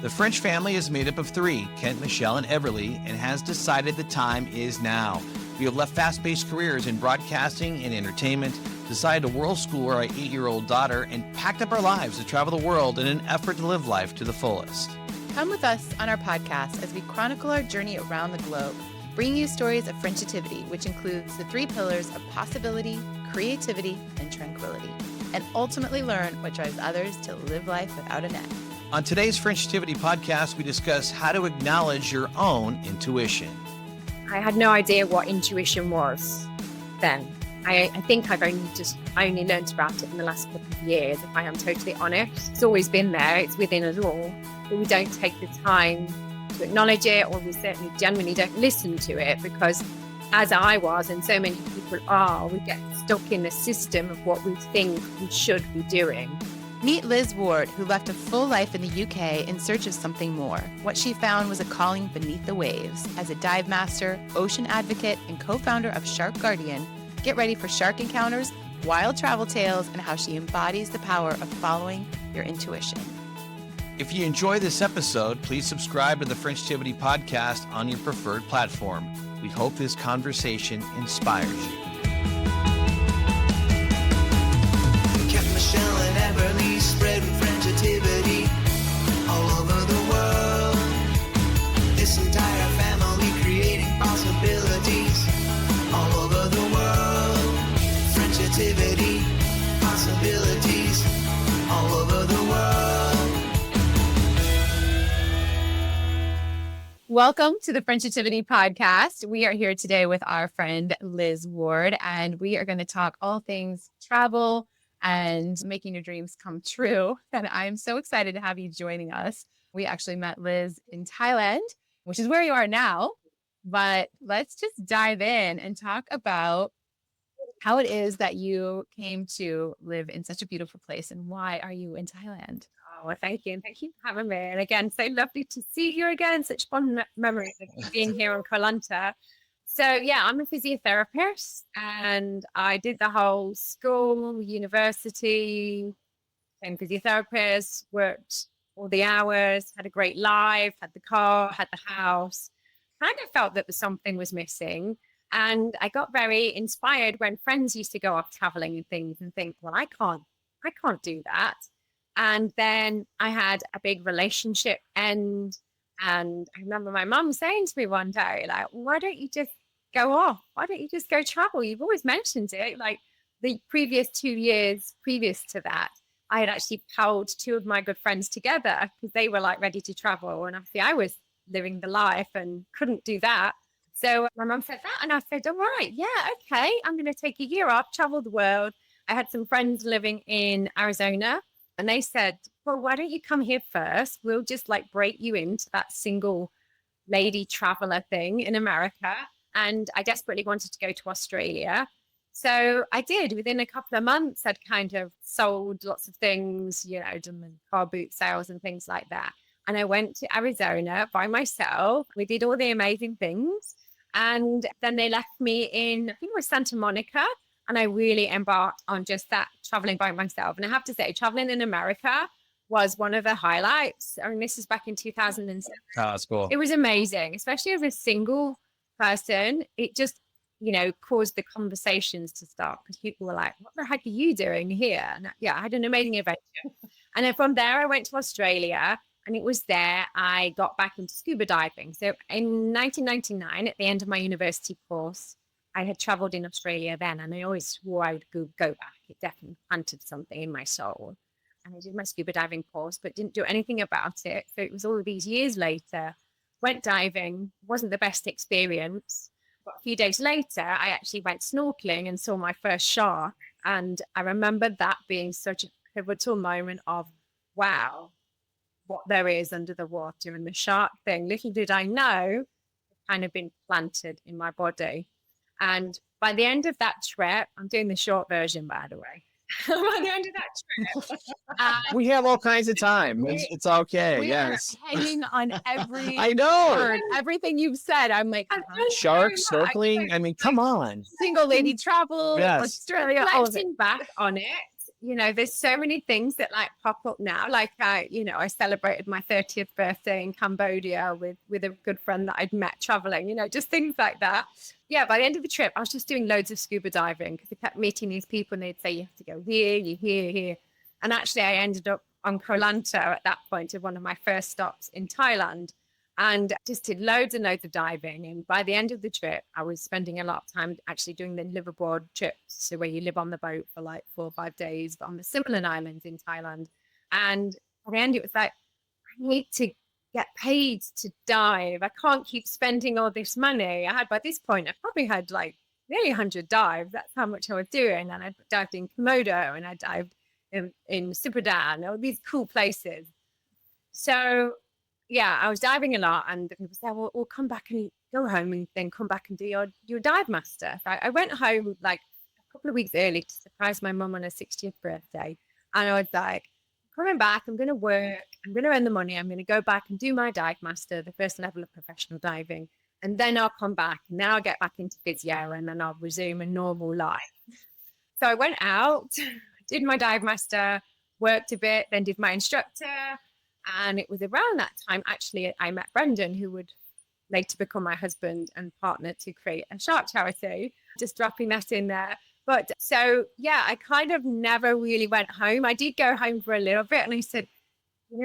The French family is made up of three, Kent, Michelle, and Everly, and has decided the time is now. We have left fast-paced careers in broadcasting and entertainment, decided to world school our 8-year-old daughter, and packed up our lives to travel the world in an effort to live life to the fullest. Come with us on our podcast as we chronicle our journey around the globe, bringing you stories of Frenchitivity, which includes the three pillars of possibility, creativity, and tranquility, and ultimately learn what drives others to live life without a net. On today's Frenchitivity podcast, we discuss how to acknowledge your own intuition. I had no idea what intuition was then. I think I only learned about it in the last couple of years, if I am totally honest. It's always been there, it's within us all, but we don't take the time to acknowledge it, or we certainly genuinely don't listen to it, because as I was, and so many people are, we get stuck in the system of what we think we should be doing. Meet Liz Ward, who left a full life in the UK in search of something more. What she found was a calling beneath the waves. As a dive master, ocean advocate, and co-founder of Shark Guardian, get ready for shark encounters, wild travel tales, and how she embodies the power of following your intuition. If you enjoy this episode, please subscribe to the Frenchitivity podcast on your preferred platform. We hope this conversation inspires you. Michelle and Everly spreading Frenchitivity all over the world. This entire family creating possibilities all over the world. Frenchitivity, possibilities all over the world. Welcome to the Frenchitivity podcast. We are here today with our friend Liz Ward, and we are going to talk all things travel and making your dreams come true. And I'm so excited to have you joining us. We actually met Liz in Thailand, which is where you are now. But let's just dive in and talk about how it is that you came to live in such a beautiful place, and why are you in Thailand? Oh, well, thank you. And thank you for having me. And again, so lovely to see you again. Such fond memories of being here on Koh Lanta. So yeah, I'm a physiotherapist, and I did the whole school, university, became physiotherapist, worked all the hours, had a great life, had the car, had the house. Kind of felt that something was missing. And I got very inspired when friends used to go off traveling and things, and think, well, I can't do that. And then I had a big relationship end. And I remember my mum saying to me one day, like, why don't you just go off? Why don't you just go travel? You've always mentioned it. Like the previous 2 years previous to that, I had actually held two of my good friends together because they were like ready to travel. And obviously I was living the life and couldn't do that. So my mum said that, and I said, all right, yeah, okay. I'm going to take a year off, travel the world. I had some friends living in Arizona, and they said, well, why don't you come here first? We'll just like break you into that single lady traveler thing in America. And I desperately wanted to go to Australia. So I did. Within a couple of months, I'd kind of sold lots of things, done car boot sales and things like that. And I went to Arizona by myself. We did all the amazing things. And then they left me in, I think it was Santa Monica. And I really embarked on just that, traveling by myself. And I have to say, traveling in America was one of the highlights. I mean, this is back in 2007. Oh, that's cool. It was amazing, especially as a single person. It just, caused the conversations to start, because people were like, what the heck are you doing here? And yeah, I had an amazing adventure. And then from there, I went to Australia, and it was there I got back into scuba diving. So in 1999, at the end of my university course, I had traveled in Australia then, and I always swore I would go back. It definitely planted something in my soul. And I did my scuba diving course, but didn't do anything about it. So it was all of these years later, went diving, wasn't the best experience. But a few days later, I actually went snorkeling and saw my first shark. And I remember that being such a pivotal moment of, wow, what there is under the water. And the shark thing, little did I know, kind of been planted in my body. And by the end of that trip, I'm doing the short version, by the way. By the end of that trip, we have all kinds of time. It's okay. We are hanging on every I know word, everything you've said. I'm like, sharks, snorkeling. I mean, come on. Single lady travel, Yes. Australia, all of it. reflecting back on it, there's so many things that like pop up now. Like I celebrated my 30th birthday in Cambodia with a good friend that I'd met traveling, just things like that. Yeah, by the end of the trip, I was just doing loads of scuba diving because I kept meeting these people and they'd say, you have to go here, you here. And actually I ended up on Koh Lanta at that point of one of my first stops in Thailand. And just did loads and loads of diving. And by the end of the trip, I was spending a lot of time actually doing the liveaboard trips. So where you live on the boat for like 4 or 5 days on the Similan Islands in Thailand. And by the end, it was like, I need to get paid to dive. I can't keep spending all this money. By this point, I probably had like nearly 100 dives. That's how much I was doing. And I dived in Komodo and I dived in Scuba, all these cool places. So yeah, I was diving a lot, and the people said, well, come back and go home and then come back and do your dive master. So I went home like a couple of weeks early to surprise my mum on her 60th birthday. And I was like, coming back, I'm going to work, I'm going to earn the money, I'm going to go back and do my dive master, the first level of professional diving. And then I'll come back, and then I'll get back into physio, and then I'll resume a normal life. So I went out, did my dive master, worked a bit, then did my instructor. And it was around that time, actually, I met Brendan, who would later become my husband and partner to create a shark charity, just dropping that in there. But so, yeah, I kind of never really went home. I did go home for a little bit. And I said,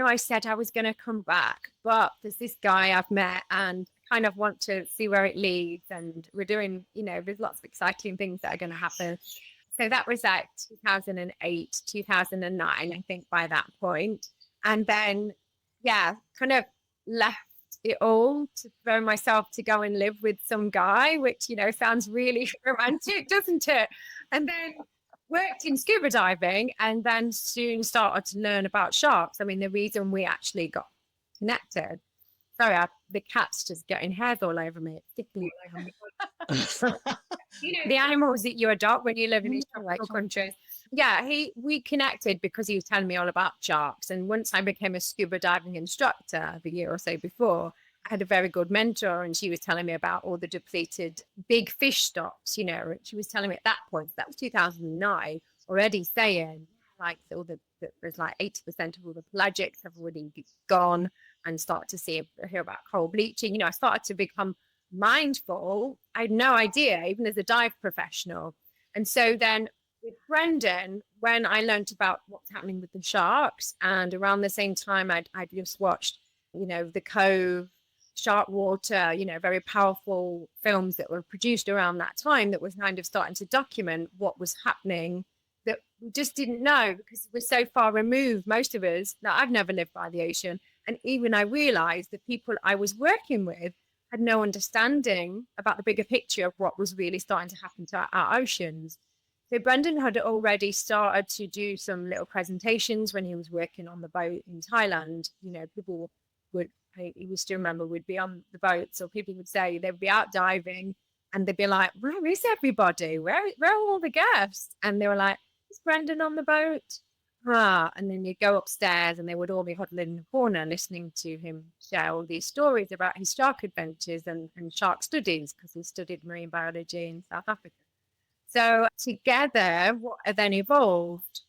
I said I was going to come back, but there's this guy I've met and I kind of want to see where it leads. And we're doing, there's lots of exciting things that are going to happen. So that was like 2008, 2009, I think, by that point. And then, yeah, kind of left it all to throw myself to go and live with some guy, which, sounds really romantic, doesn't it? And then worked in scuba diving and then soon started to learn about sharks. I mean, the reason we actually got connected. Sorry, the cat's just getting hairs all over me. It's tickling all over me. The animals that you adopt when you live in these tropical countries. Yeah, we connected because he was telling me all about sharks. And once I became a scuba diving instructor the year or so before, I had a very good mentor, and she was telling me about all the depleted big fish stocks, She was telling me at that point, that was 2009, already saying like there's like 80% of all the pelagics have already gone, and start to hear about coral bleaching. I started to become mindful. I had no idea, even as a dive professional. And so then with Brendan, when I learned about what's happening with the sharks, and around the same time I'd just watched, The Cove, Shark Water, very powerful films that were produced around that time that was kind of starting to document what was happening that we just didn't know because we're so far removed, most of us. Now, I've never lived by the ocean. And even I realized the people I was working with had no understanding about the bigger picture of what was really starting to happen to our oceans. So Brendan had already started to do some little presentations when he was working on the boat in Thailand. People would, he used to remember, would be on the boats, or people would say they'd be out diving and they'd be like, where is everybody? Where are all the guests? And they were like, is Brendan on the boat? And then you'd go upstairs and they would all be huddling in the corner listening to him share all these stories about his shark adventures and shark studies, because he studied marine biology in South Africa. So together, what then evolved,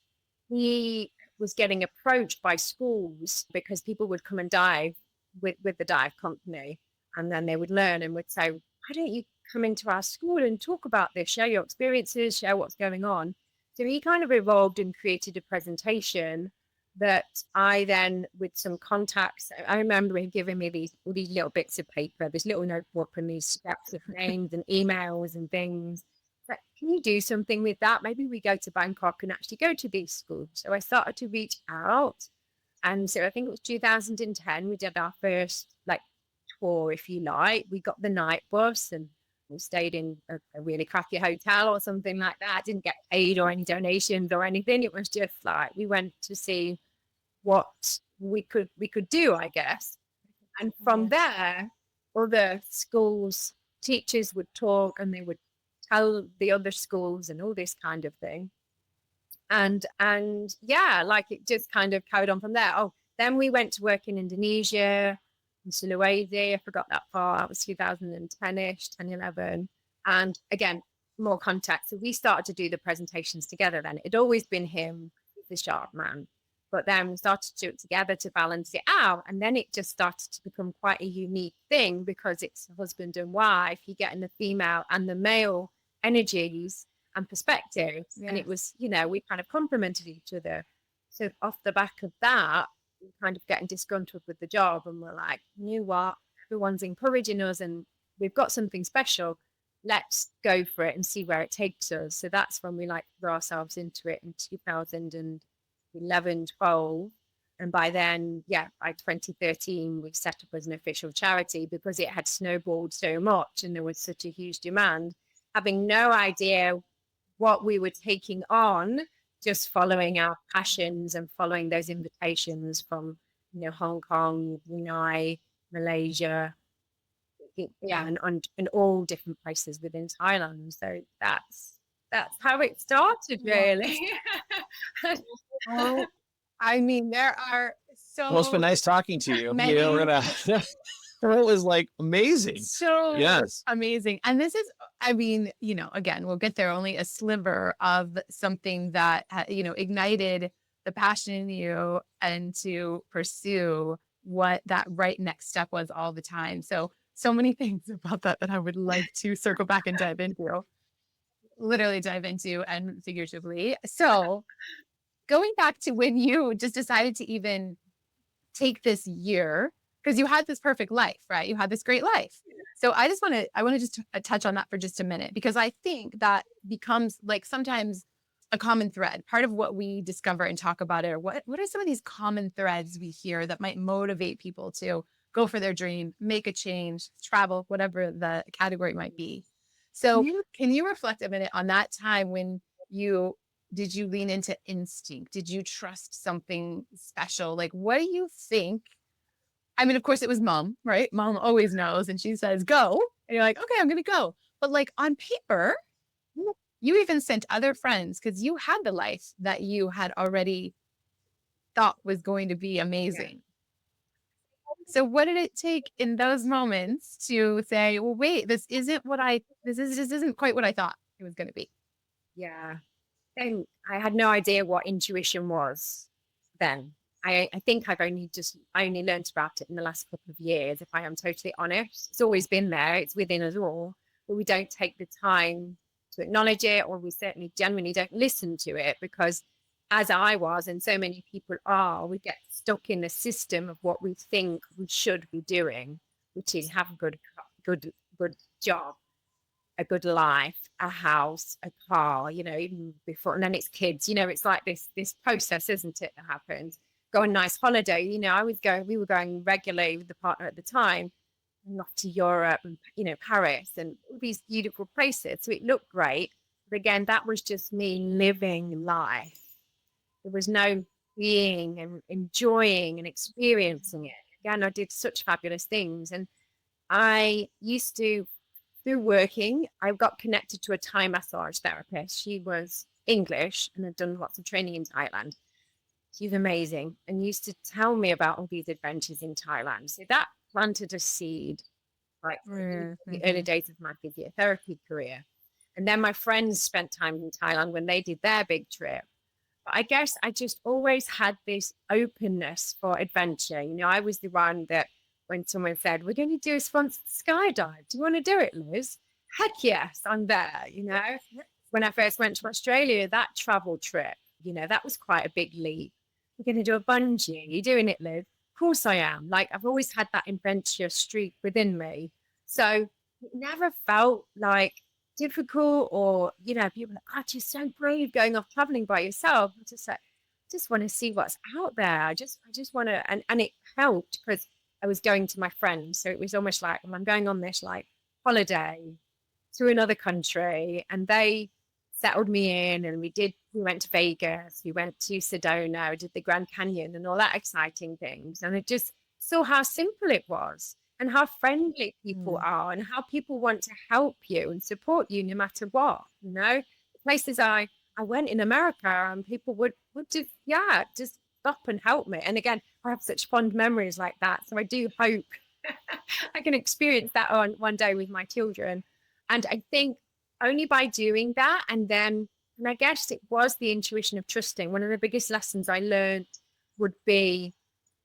he was getting approached by schools because people would come and dive with the dive company, and then they would learn and would say, why don't you come into our school and talk about this, share your experiences, share what's going on. So he kind of evolved and created a presentation that I then, with some contacts, I remember him giving me all these little bits of paper, this little notebook and these scraps of names and emails and things. Like, can you do something with that? Maybe we go to Bangkok and actually go to these schools. So I started to reach out. And so I think it was 2010, we did our first tour, if you like. We got the night bus and we stayed in a really crappy hotel or something like that. Didn't get paid or any donations or anything. It was just we went to see what we could do, I guess. And from there, other schools, teachers would talk and they would tell the other schools and all this kind of thing. And yeah, it just kind of carried on from there. Oh, then we went to work in Indonesia, in Sulawesi. I forgot that far. That was 2010-ish, 10, 11. And again, more contact. So we started to do the presentations together then. It'd always been him the sharp man. But then we started to do it together to balance it out. And then it just started to become quite a unique thing because it's husband and wife. You're getting the female and the male energies and perspectives. And it was, we kind of complemented each other. So off the back of that, we're kind of getting disgruntled with the job. And we're like, you know what? Everyone's encouraging us and we've got something special. Let's go for it and see where it takes us. So that's when we threw ourselves into it in 2011, 12. And by then, by 2013, we set up as an official charity because it had snowballed so much and there was such a huge demand, having no idea what we were taking on, just following our passions and following those invitations from, Hong Kong, Brunei, Malaysia, and all different places within Thailand. So that's how it started, really. Oh, I mean, there are so. Well, it's been nice talking to you. Many. We're gonna. It was amazing. So yes, amazing. And this is, I mean, again, we'll get there. Only a sliver of something that ignited the passion in you and to pursue what that right next step was all the time. So many things about that I would like to circle back and dive into, literally dive into and figuratively. So going back to when you just decided to even take this year, because you had this perfect life, right? You had this great life. So I want to just touch on that for just a minute, because I think that becomes sometimes a common thread. Part of what we discover and talk about it, or what are some of these common threads we hear that might motivate people to go for their dream, make a change, travel, whatever the category might be. So can you reflect a minute on that time when did you lean into instinct? Did you trust something special? What do you think? I mean, of course it was mom, right? Mom always knows. And she says, go. And you're like, okay, I'm going to go. But on paper, you even sent other friends because you had the life that you had already thought was going to be amazing. So what did it take in those moments to say, well, wait, this isn't quite what I thought it was going to be? Yeah. I had no idea what intuition was then. I think I only learned about it in the last couple of years, if I am totally honest. It's always been there. It's within us all, but we don't take the time to acknowledge it, or we certainly genuinely don't listen to it, because as I was, and so many people are, we get stuck in the system of what we think we should be doing, which is have a good job, a good life, a house, a car, even before, and then it's kids, it's like this process, isn't it, that happens. Go on a nice holiday. We were going regularly with the partner at the time, not to Europe and, Paris and all these beautiful places. So it looked great. But again, that was just me living life. There was no being and enjoying and experiencing it. Again, I did such fabulous things. And I used to, through working, I got connected to a Thai massage therapist. She was English and had done lots of training in Thailand. She's amazing, and used to tell me about all these adventures in Thailand. So that planted a seed, in the early days of my physiotherapy career. And then my friends spent time in Thailand when they did their big trip. But I guess I just always had this openness for adventure. I was the one that when someone said, we're going to do a sponsored skydive, do you want to do it, Liz? Heck yes, I'm there, When I first went to Australia, that travel trip, that was quite a big leap. We're going to do a bungee. Are you doing it, Liz? Of course I am. I've always had that adventure streak within me. So it never felt difficult or, people are like, God, you're so brave going off traveling by yourself. I just want to see what's out there. I just want to, and it helped because I was going to my friends. So it was almost like, I'm going on this holiday to another country, and they settled me in, and we went to Vegas, we went to Sedona, we did the Grand Canyon and all that exciting things. And I just saw how simple it was and how friendly people are and how people want to help you and support you no matter what, The places I went in America, and people would just stop and help me. And again, I have such fond memories like that. So I do hope I can experience that on one day with my children. And I think only by doing that, and then And I guess it was the intuition of trusting. One of the biggest lessons I learned would be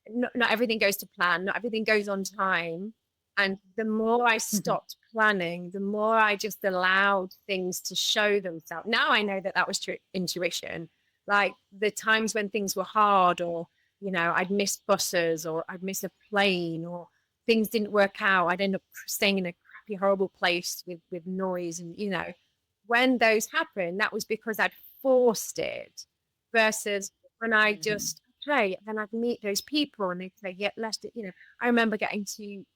not everything goes to plan, not everything goes on time. And the more I stopped planning, the more I just allowed things to show themselves. Now I know that that was true intuition. Like the times when things were hard, or, I'd miss buses, or I'd miss a plane, or things didn't work out. I'd end up staying in a crappy, horrible place with noise. And, when those happened, that was because I'd forced it, versus when I just play, then I'd meet those people and they'd say, yeah, let's do, I remember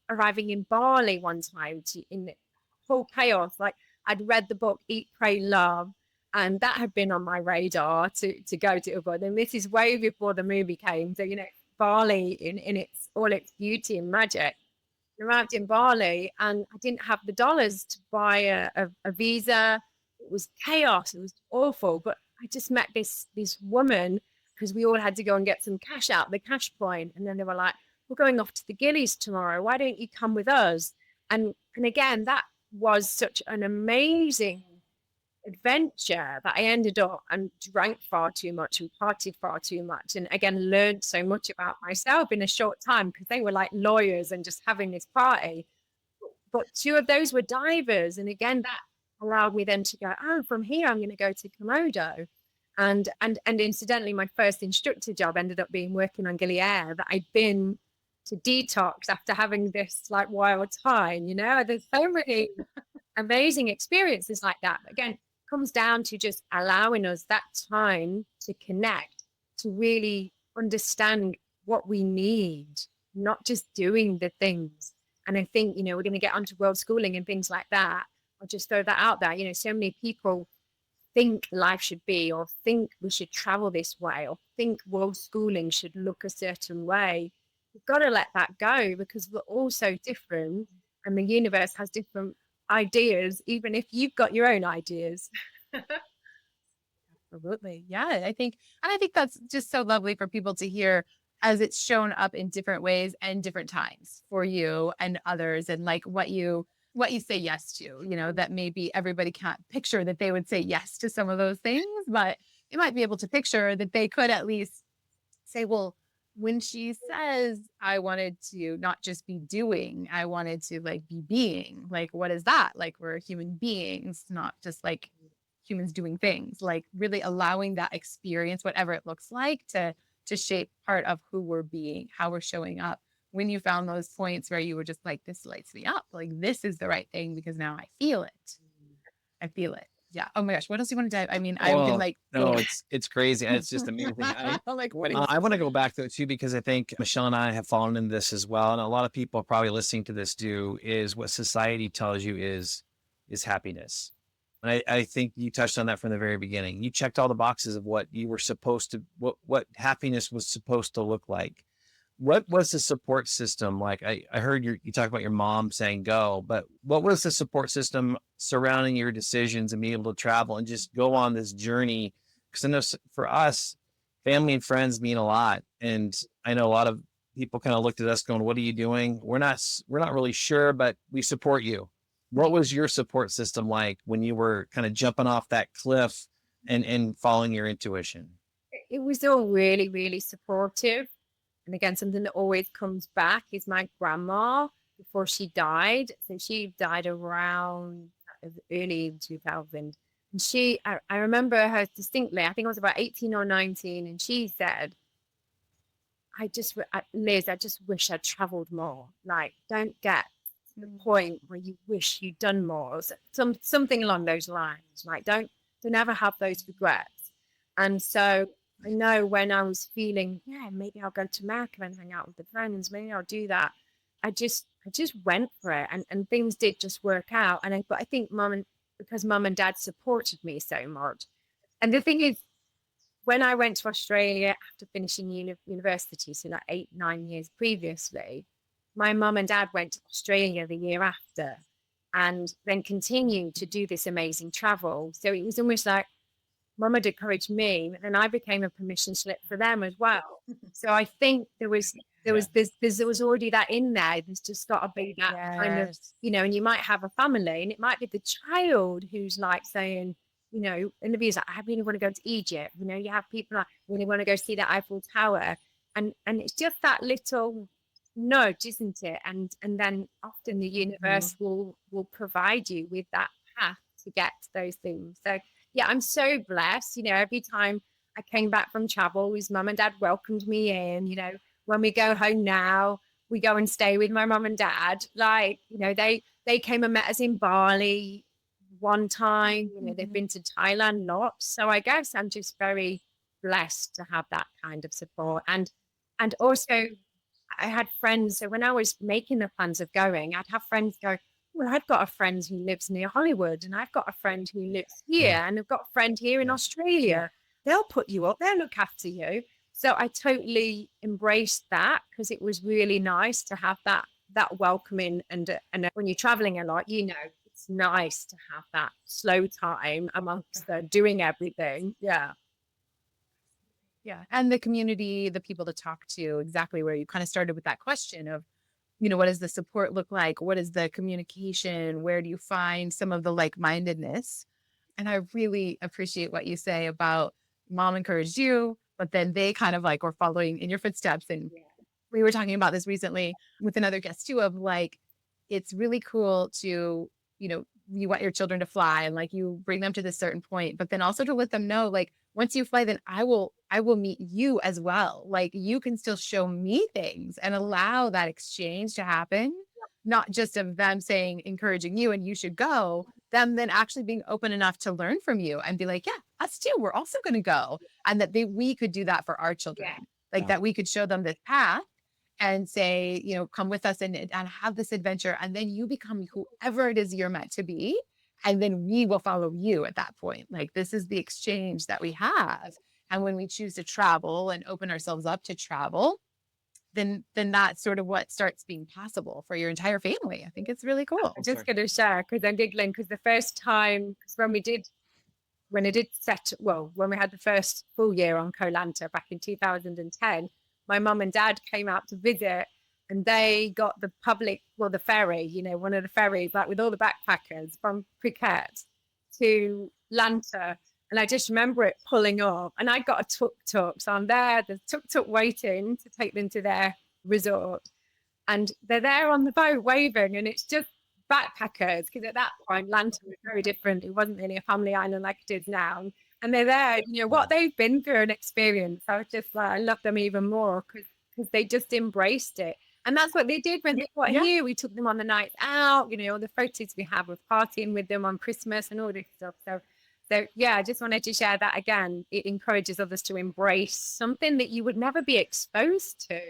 arriving in Bali one time in full chaos. Like I'd read the book Eat, Pray, Love, and that had been on my radar to go to. But then this is way before the movie came. So, Bali in its all its beauty and magic. I arrived in Bali and I didn't have the dollars to buy a visa. It was chaos. It was awful. But I just met this woman, because we all had to go and get some cash out the cash point. And then they were like, we're going off to the Gillies tomorrow. Why don't you come with us? And again, that was such an amazing adventure that I ended up and drank far too much and partied far too much. And again, learned so much about myself in a short time, because they were like lawyers and just having this party. But two of those were divers. And again, that allowed me then to go, oh, from here, I'm going to go to Komodo. And incidentally, my first instructor job ended up being working on Gili Air, that I'd been to detox after having this like wild time. There's so many amazing experiences like that. But again, it comes down to just allowing us that time to connect, to really understand what we need, not just doing the things. And I think, we're going to get onto world schooling and things like that. I'll just throw that out there. So many people think life should be, or think we should travel this way, or think world schooling should look a certain way. We've got to let that go, because we're all so different and the universe has different ideas, even if you've got your own ideas. Absolutely. Yeah, I think that's just so lovely for people to hear, as it's shown up in different ways and different times for you and others, and like what you say yes to, that maybe everybody can't picture that they would say yes to some of those things, but they might be able to picture that they could at least say, well, when she says I wanted to not just be doing, I wanted to like be being, like, what is that? Like, we're human beings, not just like humans doing things, like really allowing that experience, whatever it looks like, to shape part of who we're being, how we're showing up. When you found those points where you were just like, this lights me up, like this is the right thing, because now I feel it. Yeah. Oh my gosh. What else do you want to dive? I mean, I've been like, no, it's crazy. It's just amazing. I'm like, what? I want to go back to it too, because I think Michelle and I have fallen into this as well. And a lot of people probably listening to this do, is what society tells you is happiness. And I think you touched on that from the very beginning. You checked all the boxes of what you were supposed to, what happiness was supposed to look like. What was the support system like? I heard you talk about your mom saying go, but what was the support system surrounding your decisions and being able to travel and just go on this journey? Because I know for us, family and friends mean a lot. And I know a lot of people kind of looked at us going, what are you doing? We're not really sure, but we support you. What was your support system like when you were kind of jumping off that cliff and following your intuition? It was all really, really supportive. And again, something that always comes back is my grandma before she died. So she died around early 2000. And I remember her distinctly. I think I was about 18 or 19. And she said, Liz, I just wish I'd traveled more. Like, don't get to the point where you wish you'd done more. Something along those lines. Like, don't ever have those regrets. And so I know when I was feeling, maybe I'll go to America and hang out with the friends, maybe I'll do that. I just went for it, and things did just work out. But I think because mum and dad supported me so much. And the thing is, when I went to Australia after finishing university, so like 8-9 years previously, my mum and dad went to Australia the year after, and then continued to do this amazing travel. So it was almost like Mum had encouraged me, and then I became a permission slip for them as well. So I think there was already that in there. There's just got to be that kind of, and you might have a family, and it might be the child who's like saying, interviews like, I really want to go to Egypt. You have people like, I really want to go see the Eiffel Tower. And it's just that little nudge, isn't it? And then often the universe will provide you with that path to get to those things. So yeah, I'm so blessed. Every time I came back from travel, his mum and dad welcomed me in. When we go home now, we go and stay with my mum and dad. Like, they came and met us in Bali one time. They've been to Thailand lots. So I guess I'm just very blessed to have that kind of support. And also I had friends. So when I was making the plans of going, I'd have friends go, well, I've got a friend who lives near Hollywood, and I've got a friend who lives here, and I've got a friend here in Australia. They'll put you up. They'll look after you. So I totally embraced that, because it was really nice to have that welcoming. And when you're traveling a lot, it's nice to have that slow time amongst the doing everything. Yeah. Yeah. And the community, the people to talk to, exactly where you kind of started with that question of, what does the support look like? What is the communication? Where do you find some of the like-mindedness? And I really appreciate what you say about mom encouraged you, but then they kind of like were following in your footsteps. And we were talking about this recently with another guest too, of like, it's really cool to, you want your children to fly and like you bring them to this certain point, but then also to let them know, like, once you fly, then I will meet you as well. Like, you can still show me things and allow that exchange to happen, not just of them saying, encouraging you and you should go, them then actually being open enough to learn from you and be like, yeah, us too, we're also going to go. And that we could do that for our children, that we could show them this path and say, come with us and have this adventure. And then you become whoever it is you're meant to be. And then we will follow you at that point. Like, this is the exchange that we have. And when we choose to travel and open ourselves up to travel, then that's sort of what starts being possible for your entire family. I think it's really cool. I'm just going to share, because I'm giggling, because the first time, when we had the first full year on Koh Lanta back in 2010, my mum and dad came out to visit, and they got the ferry, one of the ferries, like with all the backpackers from Phuket to Lanta. And I just remember it pulling up, and I got a tuk-tuk. So I'm there, the tuk-tuk waiting to take them to their resort. And they're there on the boat waving, and it's just backpackers, because at that point, Lanta was very different. It wasn't really a family island like it is now. And they're there, what they've been through and experienced. I was just like, I love them even more, because they just embraced it. And that's what they did when they got here. We took them on the nights out, all the photos we have of partying with them on Christmas and all this stuff. So yeah, I just wanted to share that again. It encourages others to embrace something that you would never be exposed to.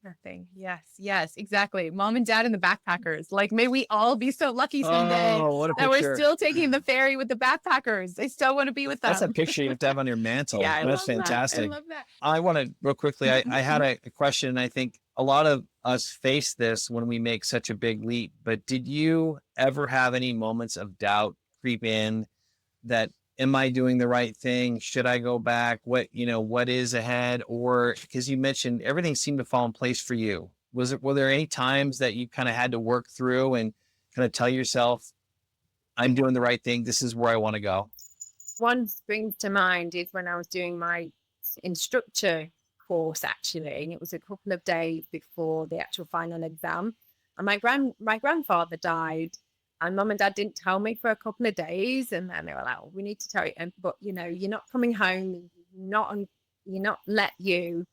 Nothing. Yes, exactly. Mom and dad and the backpackers. Like, may we all be so lucky someday that we're still taking the ferry with the backpackers. I still want to be with them. That's a picture you have to have on your mantle. Yeah, that's fantastic. I love that. I want to real quickly. I had a question. I think a lot of us face this when we make such a big leap. But did you ever have any moments of doubt creep in that, am I doing the right thing? Should I go back? What is ahead? Or, because you mentioned everything seemed to fall in place for you. Were there any times that you kind of had to work through and kind of tell yourself, I'm doing the right thing. This is where I want to go? One springs to mind is when I was doing my instructor course, actually. It was a couple of days before the actual final exam. And my grandfather died. And mum and dad didn't tell me for a couple of days, and then they were like, we need to tell you. But you're not coming home. You're not let you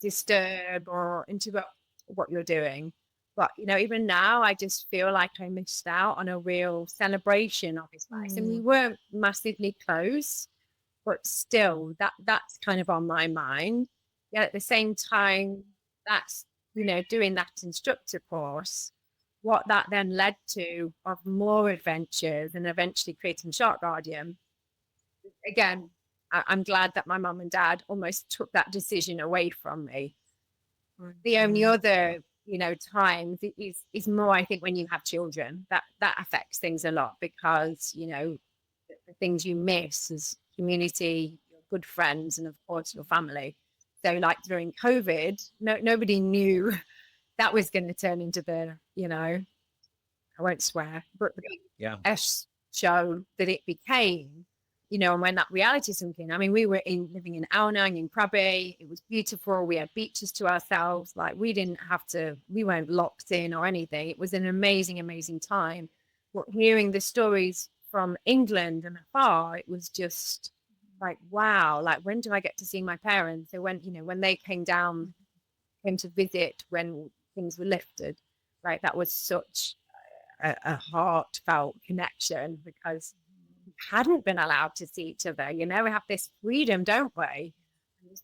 disturb or interrupt what you're doing. But even now, I just feel like I missed out on a real celebration of his life. And we weren't massively close, but still, that's kind of on my mind. Yeah, at the same time, that's doing that instructor course. What that then led to of more adventures and eventually creating Shark Guardian. Again, I'm glad that my mum and dad almost took that decision away from me. The only other, times is more, I think, when you have children, that affects things a lot, because, the things you miss as community, your good friends, and of course your family. So like during COVID, nobody knew that was going to turn into the, I won't swear, but show that it became, and when that reality sunk in. I mean, we were living in Ao Nang in Krabi. It was beautiful. We had beaches to ourselves. Like, we weren't locked in or anything. It was an amazing, amazing time. But hearing the stories from England and afar, it was just like, wow, like, when do I get to see my parents? So when they came to visit when things were lifted, right? That was such a heartfelt connection, because we hadn't been allowed to see each other. We have this freedom, don't we?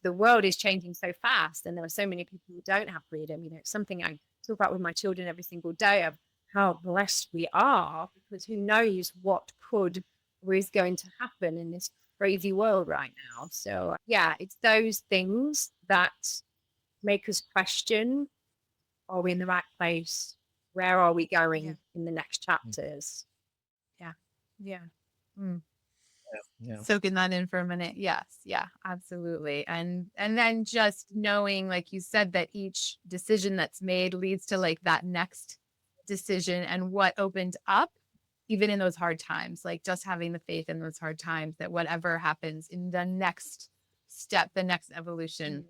The world is changing so fast, and there are so many people who don't have freedom. It's something I talk about with my children every single day, of how blessed we are, because who knows what could or is going to happen in this crazy world right now. So yeah, it's those things that make us question, are we in the right place? Where are we going in the next chapters? Yeah. Mm. Yeah. Soaking that in for a minute. Yes. Yeah, absolutely. And then just knowing, like you said, that each decision that's made leads to like that next decision, and what opened up, even in those hard times, like just having the faith in those hard times that whatever happens in the next step, the next evolution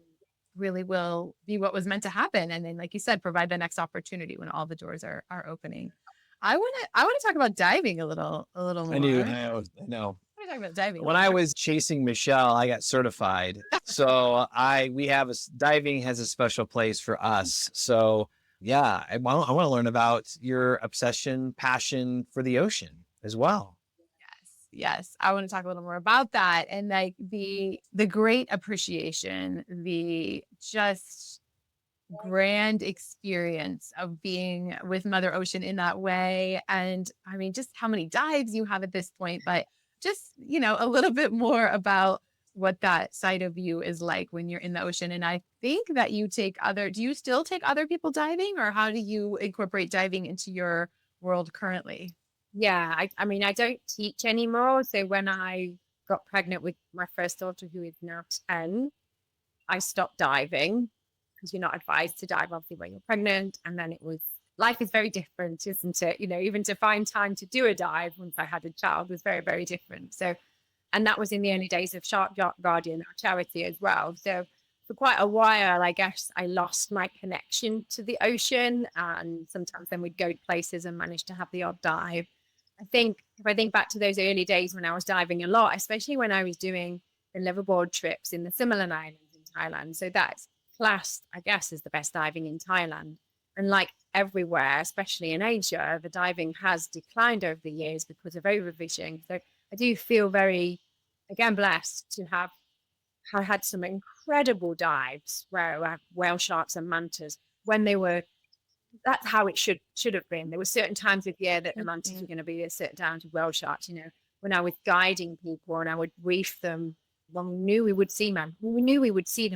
really will be what was meant to happen. And then, like you said, provide the next opportunity when all the doors are opening. I want to talk about diving a little more. I know. I want to talk about diving. When I was chasing Michelle, I got certified. So diving has a special place for us. So yeah, I want to learn about your obsession, passion for the ocean as well. Yes, I want to talk a little more about that, and like the great appreciation, the just grand experience of being with Mother Ocean in that way. And I mean, just how many dives you have at this point, but just, a little bit more about what that side of you is like when you're in the ocean. And I think that do you still take other people diving, or how do you incorporate diving into your world currently? Yeah, I mean, I don't teach anymore. So when I got pregnant with my first daughter, who is now 10, I stopped diving, because you're not advised to dive, obviously, when you're pregnant. And then life is very different, isn't it? Even to find time to do a dive once I had a child was very, very different. So, and that was in the early days of Shark Guardian, our charity, as well. So for quite a while, I guess I lost my connection to the ocean. And sometimes then we'd go to places and manage to have the odd dive. I think if I think back to those early days when I was diving a lot, especially when I was doing the liveaboard trips in the Similan Islands in Thailand. So that's classed, I guess, as the best diving in Thailand. And like everywhere, especially in Asia, the diving has declined over the years because of overfishing. So I do feel very, again, blessed to have had some incredible dives where whale sharks and mantas, when that's how it should have been. There were certain times of year that the mantas were going to be a certain down to whale sharks. When I was guiding people and I would brief them, well, we knew we would see them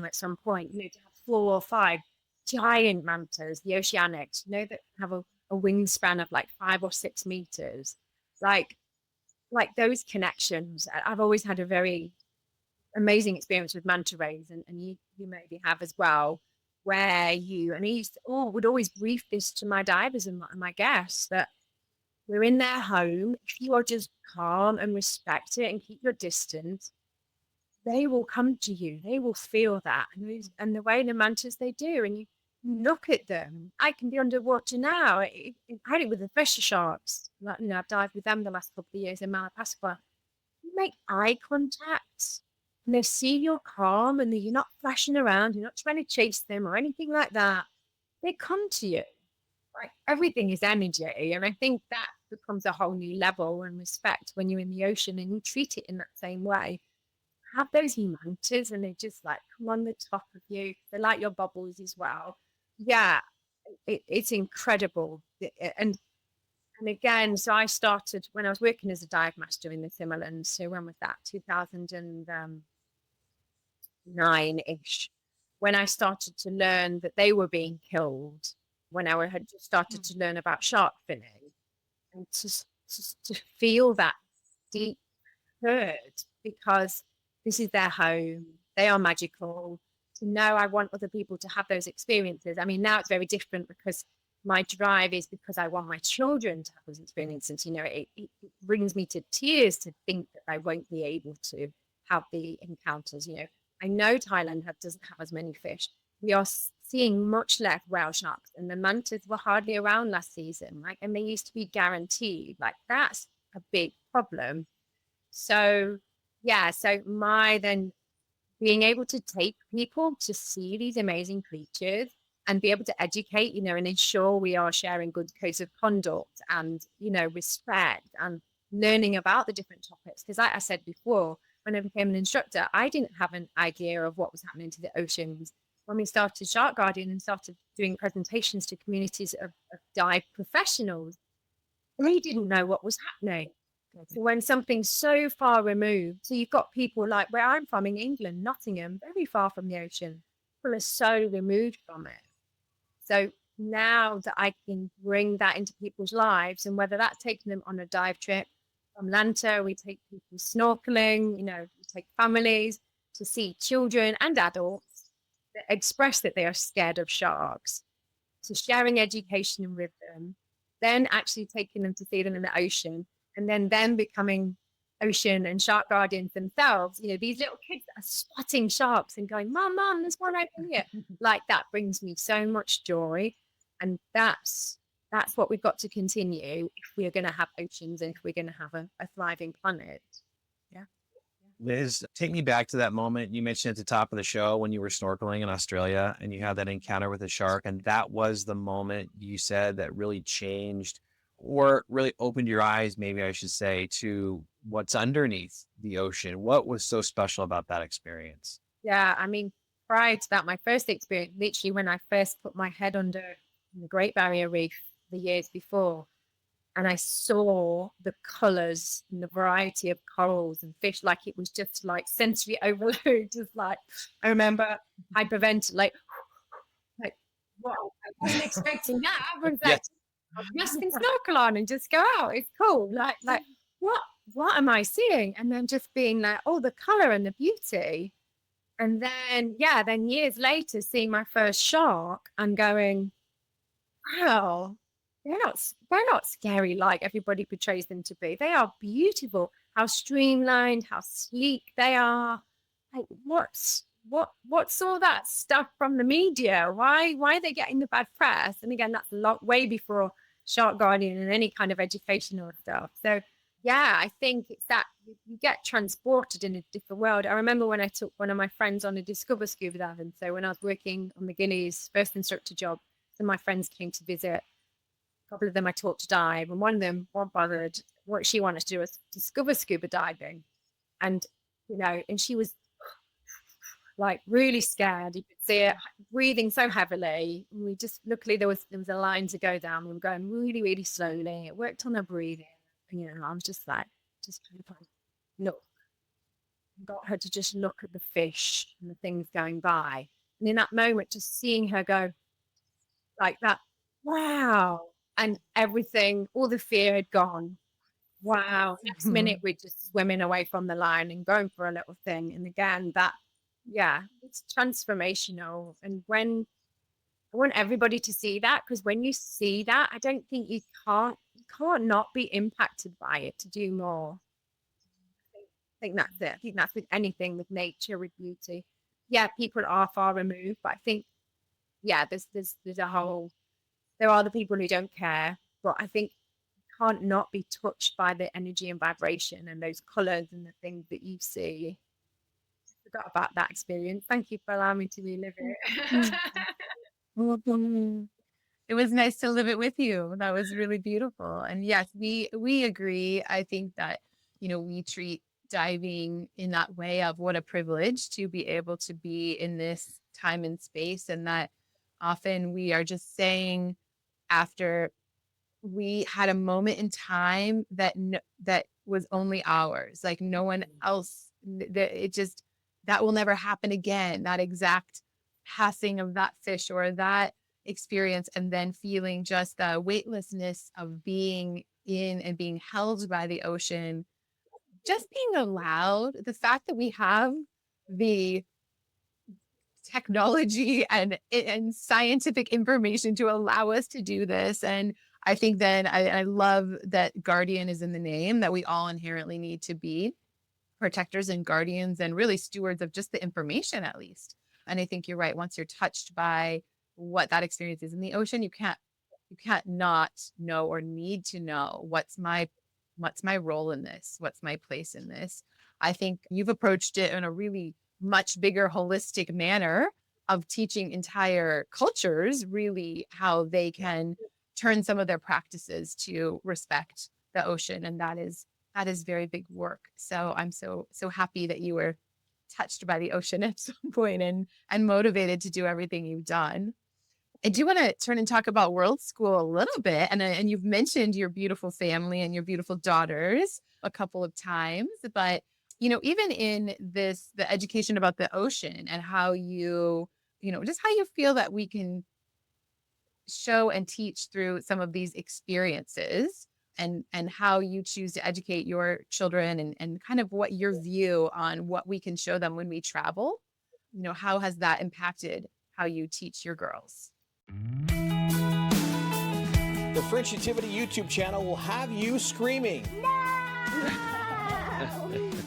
at some point. To have 4 or 5 giant mantas, the oceanics, that have a wingspan of like 5 or 6 meters, like those connections. I've always had a very amazing experience with manta rays, and you maybe have as well, where I would always brief this to my divers and my guests, that we're in their home. If you are just calm and respect it and keep your distance, they will come to you. They will feel that. And the way the mantas, they do, and you look at them. I can be underwater now. I had it with the fisher sharks. I've dived with them the last couple of years in Malapascua. You make eye contact, and they see you're calm, and you're not flashing around, you're not trying to chase them or anything like that. They come to you. Like, everything is energy. And I think that becomes a whole new level and respect when you're in the ocean and you treat it in that same way. Have those mantas, and they just like come on the top of you. They like your bubbles as well. Yeah, it's incredible. And again, so I started when I was working as a dive master in the Similans. So when was that? 2009-ish, when I started to learn that they were being killed, when I had just started to learn about shark finning, and to feel that deep hurt, because this is their home. They are magical. To know I want other people to have those experiences. I mean, now it's very different, because my drive is because I want my children to have those experiences. You know, it brings me to tears to think that I won't be able to have the encounters. You know, I know Thailand doesn't have as many fish. We are seeing much less whale sharks, and the mantas were hardly around last season. Like, and they used to be guaranteed. Like, that's a big problem. So, yeah. So my then being able to take people to see these amazing creatures and be able to educate, you know, and ensure we are sharing good codes of conduct and, you know, respect and learning about the different topics. Because like I said before, when I became an instructor, I didn't have an idea of what was happening to the oceans. When we started Shark Guardian and started doing presentations to communities of dive professionals, they didn't know what was happening. So when something's so far removed, so you've got people like where I'm from in England, Nottingham, very far from the ocean. People are so removed from it. So now that I can bring that into people's lives, and whether that's taking them on a dive trip from Lanta, we take people snorkeling, you know, we take families to see children and adults that express that they are scared of sharks, to sharing education with them, then actually taking them to see them in the ocean, and then them becoming ocean and shark guardians themselves. You know, these little kids that are spotting sharks and going, Mom, there's one over here. Like, that brings me so much joy. And that's what we've got to continue if we're going to have oceans and if we're going to have a thriving planet. Yeah. Liz, take me back to that moment you mentioned at the top of the show when you were snorkeling in Australia and you had that encounter with a shark. And that was the moment you said that really changed or really opened your eyes, maybe I should say, to what's underneath the ocean. What was so special about that experience? Yeah, I mean, prior to that, my first experience, literally when I first put my head under the Great Barrier Reef the years before, and I saw the colors and the variety of corals and fish, like it was just like sensory overload. Just like, I remember hyperventilate, like, wow, I wasn't expecting that. I was like, I just can snorkel on and just go out. It's cool. Like, what am I seeing? And then just being like, oh, the color and the beauty. And then, yeah, then years later, seeing my first shark and going, wow, they're not scary like everybody portrays them to be. They are beautiful. How streamlined, how sleek they are. Like, what's all that stuff from the media? Why are they getting the bad press? And again, that's a lot way before Shark Guardian and any kind of educational stuff. So yeah, I think it's that you get transported in a different world. I remember when I took one of my friends on a Discover scuba diving. So when I was working on the Guineas first instructor job, some of my friends came to visit. A couple of them I taught to dive, and one of them wasn't bothered. What she wanted to do was discover scuba diving. And, you know, and she was like really scared. You could see it breathing so heavily. We just, luckily there was a line to go down. We were going really, really slowly. It worked on her breathing. And, you know, I was just like, just look. Got her to just look at the fish and the things going by. And in that moment, just seeing her go like that, wow. And everything, all the fear had gone. Wow. Next minute, we're just swimming away from the line and going for a little thing. And again, that, yeah, it's transformational. And when I want everybody to see that, because when you see that, I don't think you can't not be impacted by it to do more. I think that's it. I think that's with anything, with nature, with beauty. Yeah, people are far removed, but I think, yeah, there's a whole, there are the people who don't care, but I think you can't not be touched by the energy and vibration and those colors and the things that you see. I forgot about that experience. Thank you for allowing me to relive it. It was nice to live it with you. That was really beautiful. And yes, we agree. I think that, you know, we treat diving in that way of what a privilege to be able to be in this time and space, and that often we are just saying after we had a moment in time that that was only ours, like no one else, that will never happen again, that exact passing of that fish or that experience, and then feeling just the weightlessness of being in and being held by the ocean, just being allowed, the fact that we have the technology and scientific information to allow us to do this. And I think then I love that guardian is in the name, that we all inherently need to be protectors and guardians and really stewards of just the information, at least. And I think you're right. Once you're touched by what that experience is in the ocean, you can't not know or need to know what's my role in this, what's my place in this. I think you've approached it in a really much bigger holistic manner of teaching entire cultures really how they can turn some of their practices to respect the ocean. And that is very big work. So I'm so happy that you were touched by the ocean at some point and motivated to do everything you've done. I do want to turn and talk about World School a little bit. And you've mentioned your beautiful family and your beautiful daughters a couple of times, but even in the education about the ocean and how just how you feel that we can show and teach through some of these experiences and how you choose to educate your children and kind of what your view on what we can show them when we travel, how has that impacted how you teach your girls? The Frenchitivity YouTube channel will have you screaming.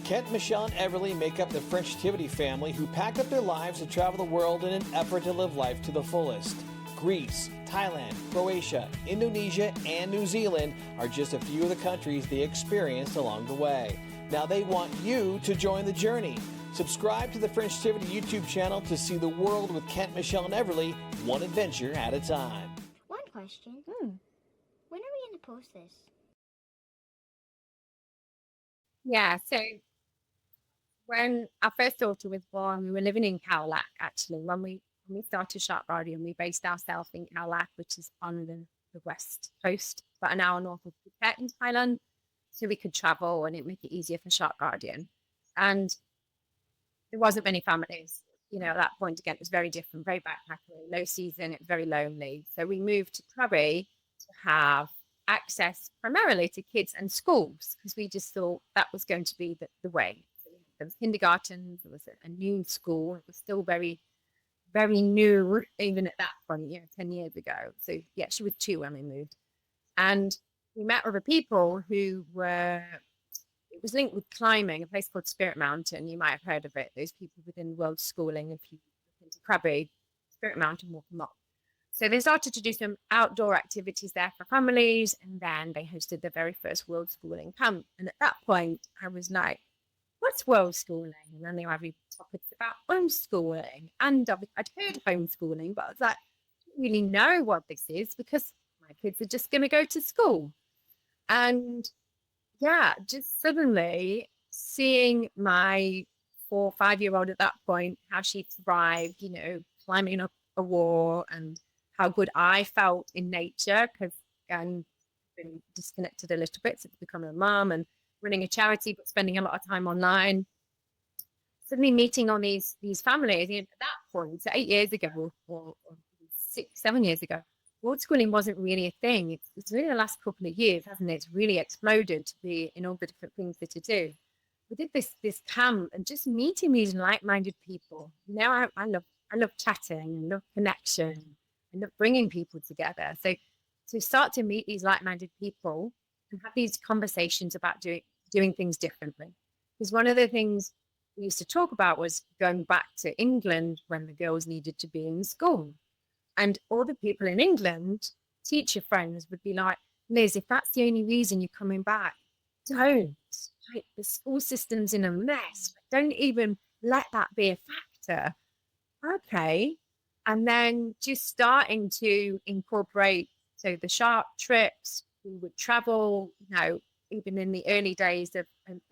Kent, Michelle, and Everly make up the Frenchitivity family who pack up their lives to travel the world in an effort to live life to the fullest. Greece, Thailand, Croatia, Indonesia, and New Zealand are just a few of the countries they experienced along the way. Now they want you to join the journey. Subscribe to the Frenchitivity YouTube channel to see the world with Kent, Michelle, and Everly, one adventure at a time. One question. When are we going to post this? Yeah, so when our first daughter was born, we were living in Khao Lak, actually. When we started Shark Radio, we based ourselves in Khao Lak, which is on the west coast, about an hour north of Phuket in Thailand, so we could travel and it make it easier for Shark Guardian. And there wasn't many families, at that point. Again, it was very different, very backpacking, low season, it was very lonely. So we moved to Krabi to have access primarily to kids and schools, because we just thought that was going to be the way. So there was kindergarten, there was a new school. It was still very, very new, even at that point, 10 years ago. So yeah, she was 2 when we moved. And we met other people who were, it was linked with climbing, a place called Spirit Mountain. You might have heard of it. Those people within World Schooling, if you look into Krabi, Spirit Mountain will come up. So they started to do some outdoor activities there for families, and then they hosted their very first World Schooling camp. And at that point, I was like, what's World Schooling? And then they were having topics about homeschooling. And I'd heard homeschooling, but I was like, I don't really know what this is, because my kids are just going to go to school. And yeah, just suddenly seeing my 4 or 5-year-old at that point, how she thrived, climbing up a wall, and how good I felt in nature, because again, I've been disconnected a little bit since becoming a mom and running a charity, but spending a lot of time online. Suddenly meeting on these families, at that point, so 8 years ago or 6, 7 years ago, world schooling wasn't really a thing. It's really the last couple of years, hasn't it? It's really exploded to be in all the different things that you do. We did this camp and just meeting these like-minded people. I love chatting, I love connection, I love bringing people together. So to start to meet these like-minded people and have these conversations about doing things differently. Because one of the things we used to talk about was going back to England when the girls needed to be in school. And all the people in England, teacher friends, would be like, Liz, if that's the only reason you're coming back, don't. Like, the school system's in a mess. Don't even let that be a factor. Okay. And then just starting to incorporate, so the Shark trips, we would travel, even in the early days of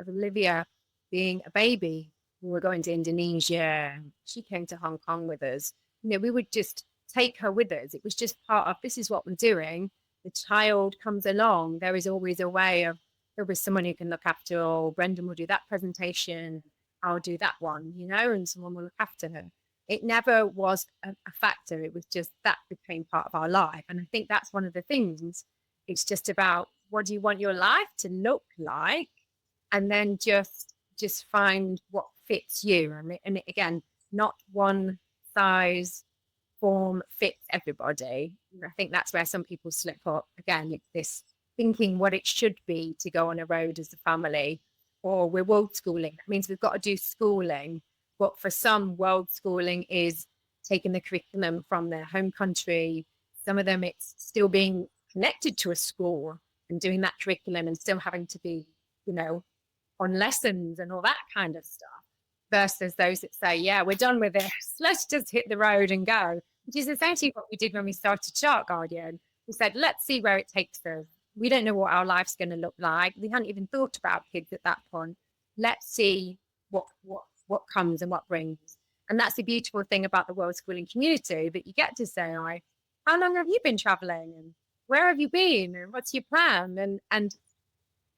Olivia being a baby, we were going to Indonesia. She came to Hong Kong with us. We would just take her with us. It was just part of, this is what we're doing. The child comes along. There is always a way of, there was someone who can look after, or Brendan will do that presentation, I'll do that one, and someone will look after her. It never was a factor. It was just, that became part of our life. And I think that's one of the things. It's just about, what do you want your life to look like? And then just find what fits you. And again, not one size, form fits everybody. And I think that's where some people slip up. Again, it's this thinking what it should be to go on a road as a family, or we're world schooling. That means we've got to do schooling. But for some, world schooling is taking the curriculum from their home country. Some of them, it's still being connected to a school and doing that curriculum and still having to be, on lessons and all that kind of stuff. Versus those that say, yeah, we're done with this. Let's just hit the road and go, which is essentially what we did when we started Shark Guardian. We said, let's see where it takes us. We don't know what our life's going to look like. We hadn't even thought about kids at that point. Let's see what comes and what brings. And that's the beautiful thing about the world schooling community, that you get to say, how long have you been traveling? And where have you been? And what's your plan? And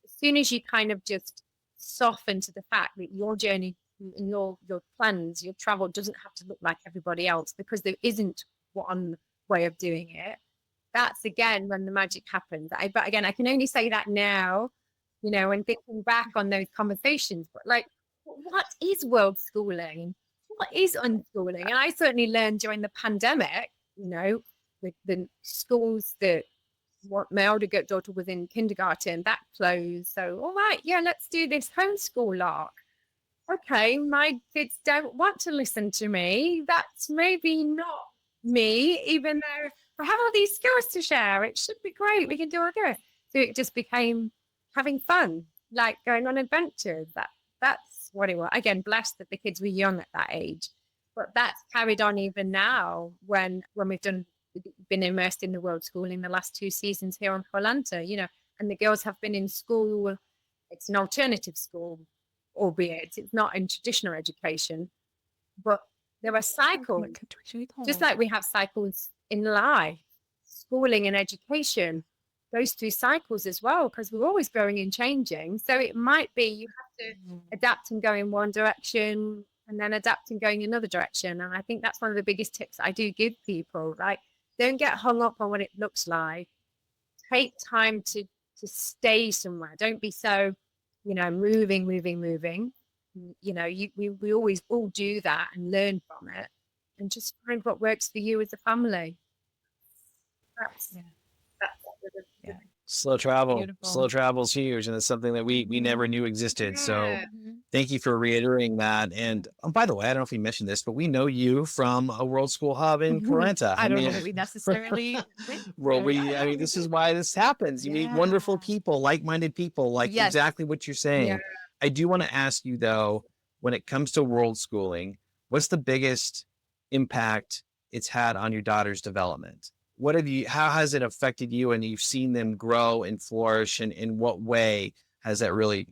as soon as you kind of just soften to the fact that your journey and your plans, your travel doesn't have to look like everybody else, because there isn't one way of doing it. That's again when the magic happens. But again, I can only say that now, and thinking back on those conversations. But like, what is world schooling? What is unschooling? And I certainly learned during the pandemic, with the schools that my older daughter was in kindergarten, that closed. So, all right, yeah, let's do this homeschool lark. Okay, my kids don't want to listen to me. That's maybe not me, even though I have all these skills to share. It should be great. We can do all this. So it just became having fun, like going on adventures. That's what it was. Again, blessed that the kids were young at that age. But that's carried on even now when we've been immersed in the world schooling the last 2 seasons here on Koh Lanta, and the girls have been in school. It's an alternative school, albeit it's not in traditional education, but there are cycles, just like we have cycles in life, schooling and education goes through cycles as well, because we're always growing and changing. So it might be you have to adapt and go in one direction and then adapt and going in another direction. And I think that's one of the biggest tips I do give people, like, don't get hung up on what it looks like. Take time to stay somewhere. Don't be so, moving. We always all do that and learn from it, and just find what works for you as a family. That's Slow travel. Beautiful. Slow travel is huge, and it's something that we never knew existed. So Yeah. thank you for reiterating that. And by the way, I don't know if we mentioned this, but we know you from a World School Hub in Koh Lanta. I don't know that we necessarily. This is why this happens. You meet wonderful people, like-minded people, like Yes. exactly what you're saying. Yeah. I do want to ask you though, when it comes to world schooling, what's the biggest impact it's had on your daughter's development? How has it affected you, and you've seen them grow and flourish, and in what way has that really,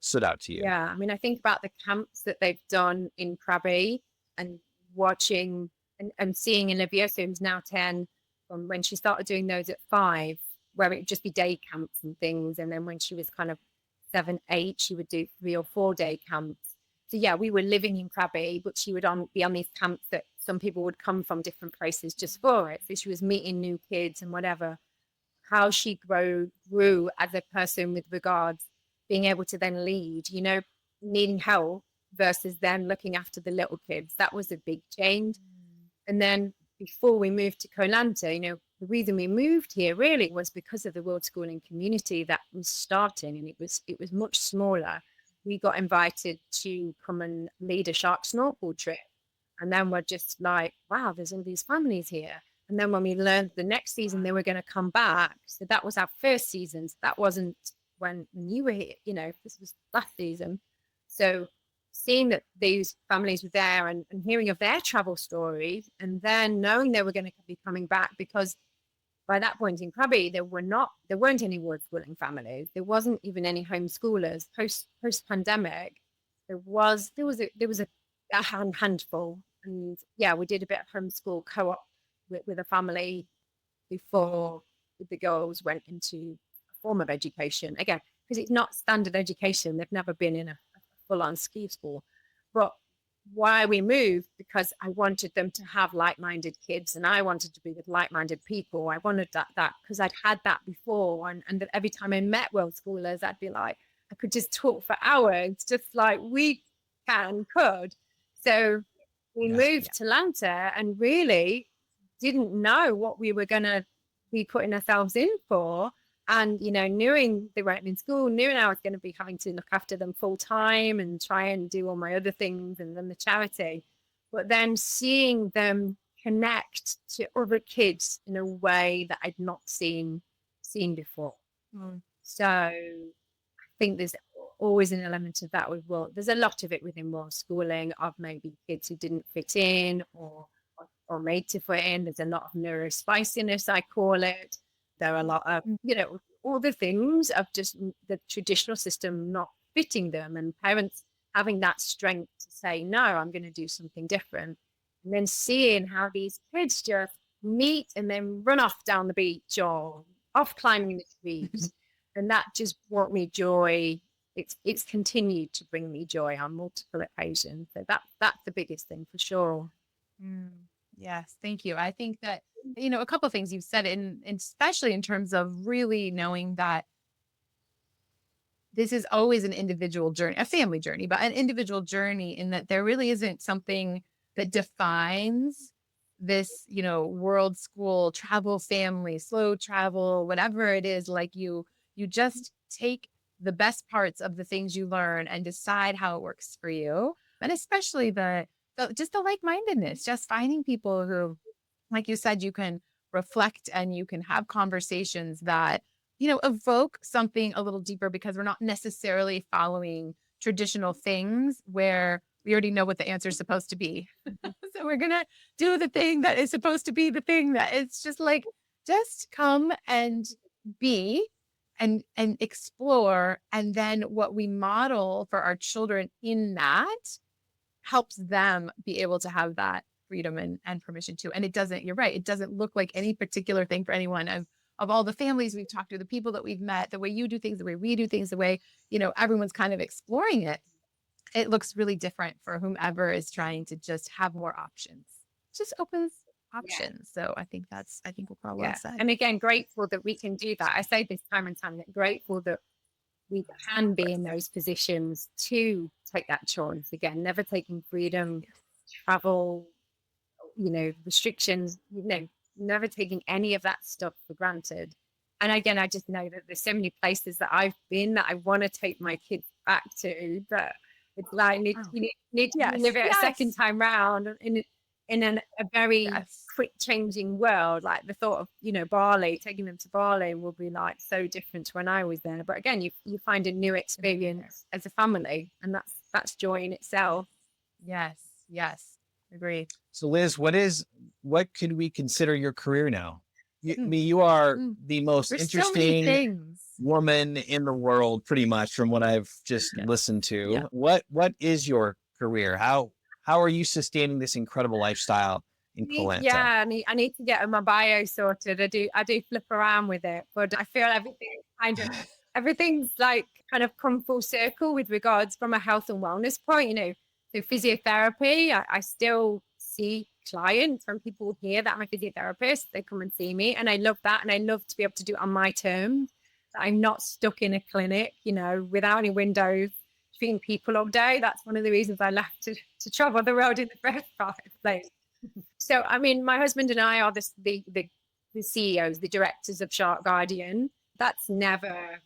stood out to you? Yeah, I mean, I think about the camps that they've done in Krabi, and watching and seeing Olivia, who's now 10, from when she started doing those at 5, where it would just be day camps and things. And then when she was kind of 7, 8, she would do 3 or 4 day camps. So yeah, we were living in Krabi, but she would be on these camps that some people would come from different places just for it. So she was meeting new kids and whatever. How she grew as a person with regards being able to then lead, needing help versus then looking after the little kids. That was a big change. And then before we moved to Koh Lanta, the reason we moved here really was because of the world schooling community that was starting, and it was much smaller. We got invited to come and lead a shark snorkel trip. And then we're just like, wow, there's all these families here. And then when we learned the next season they were going to come back, so that was our first season. So that wasn't when you were here, this was last season. So seeing that these families were there and hearing of their travel stories, and then knowing they were going to be coming back, because by that point in Krabi, there weren't any world schooling families. There wasn't even any homeschoolers. Post pandemic, there was a handful. And yeah, we did a bit of homeschool co-op with a family before the girls went into a form of education. Again, because it's not standard education. They've never been in a full-on ski school. But why we moved, because I wanted them to have like-minded kids, and I wanted to be with like-minded people. I wanted that because I'd had that before. And that every time I met world schoolers, I'd be like, I could just talk for hours, just like we could. So we Yeah. moved to Atlanta and really didn't know what we were going to be putting ourselves in for. And, knowing they weren't in school, knowing I was going to be having to look after them full time and try and do all my other things and then the charity. But then seeing them connect to other kids in a way that I'd not seen before. So I think there's always an element of that with world. There's a lot of it within world schooling of maybe kids who didn't fit in or made to fit in. There's a lot of neurospiciness, I call it. There are a lot of, all the things of just the traditional system not fitting them, and parents having that strength to say, no, I'm going to do something different. And then seeing how these kids just meet and then run off down the beach or off climbing the trees. And that just brought me joy. It's continued to bring me joy on multiple occasions. So that's the biggest thing for sure. Yes, thank you. I think that, a couple of things you've said, and especially in terms of really knowing that this is always an individual journey, a family journey, but an individual journey, in that there really isn't something that defines this, world school, travel, family, slow travel, whatever it is. Like you just take the best parts of the things you learn and decide how it works for you. And especially just the like-mindedness, just finding people who, like you said, you can reflect and you can have conversations that, evoke something a little deeper, because we're not necessarily following traditional things where we already know what the answer is supposed to be. So we're going to do the thing that is supposed to be the thing that it's just like, just come and be and explore. And then what we model for our children in that helps them be able to have that freedom and permission to. And you're right, it doesn't look like any particular thing for anyone. Of all the families we've talked to, the people that we've met, the way you do things, the way we do things, the way, everyone's kind of exploring it. It looks really different for whomever is trying to just have more options. It just opens options. Yeah. So I think we're probably well said. And again, grateful that we can do that. I say this time and time, that grateful that we can be in those positions to take that choice. Again, never taking freedom, travel, restrictions, never taking any of that stuff for granted. And again, I just know that there's so many places that I've been that I want to take my kids back to, but it's like you need to live it a second time round in a very quick changing world. Like the thought of, Bali, taking them to Bali will be like so different to when I was there. But again, you find a new experience as a family, and that's joy in itself. Yes. Agree. So Liz, what could we consider your career now? You are the most interesting woman in the world, pretty much, from what I've just listened to. Yeah. What is your career? How are you sustaining this incredible lifestyle in Atlanta? Yeah, I need to get my bio sorted. I do flip around with it, but I feel everything's like kind of come full circle with regards from a health and wellness point. So physiotherapy, I still see clients from people here that I'm a physiotherapist. They come and see me, and I love that. And I love to be able to do it on my terms. I'm not stuck in a clinic, without any windows, treating people all day. That's one of the reasons I left to travel the world in the first place. So, I mean, my husband and I are the CEOs, the directors of Shark Guardian. That's never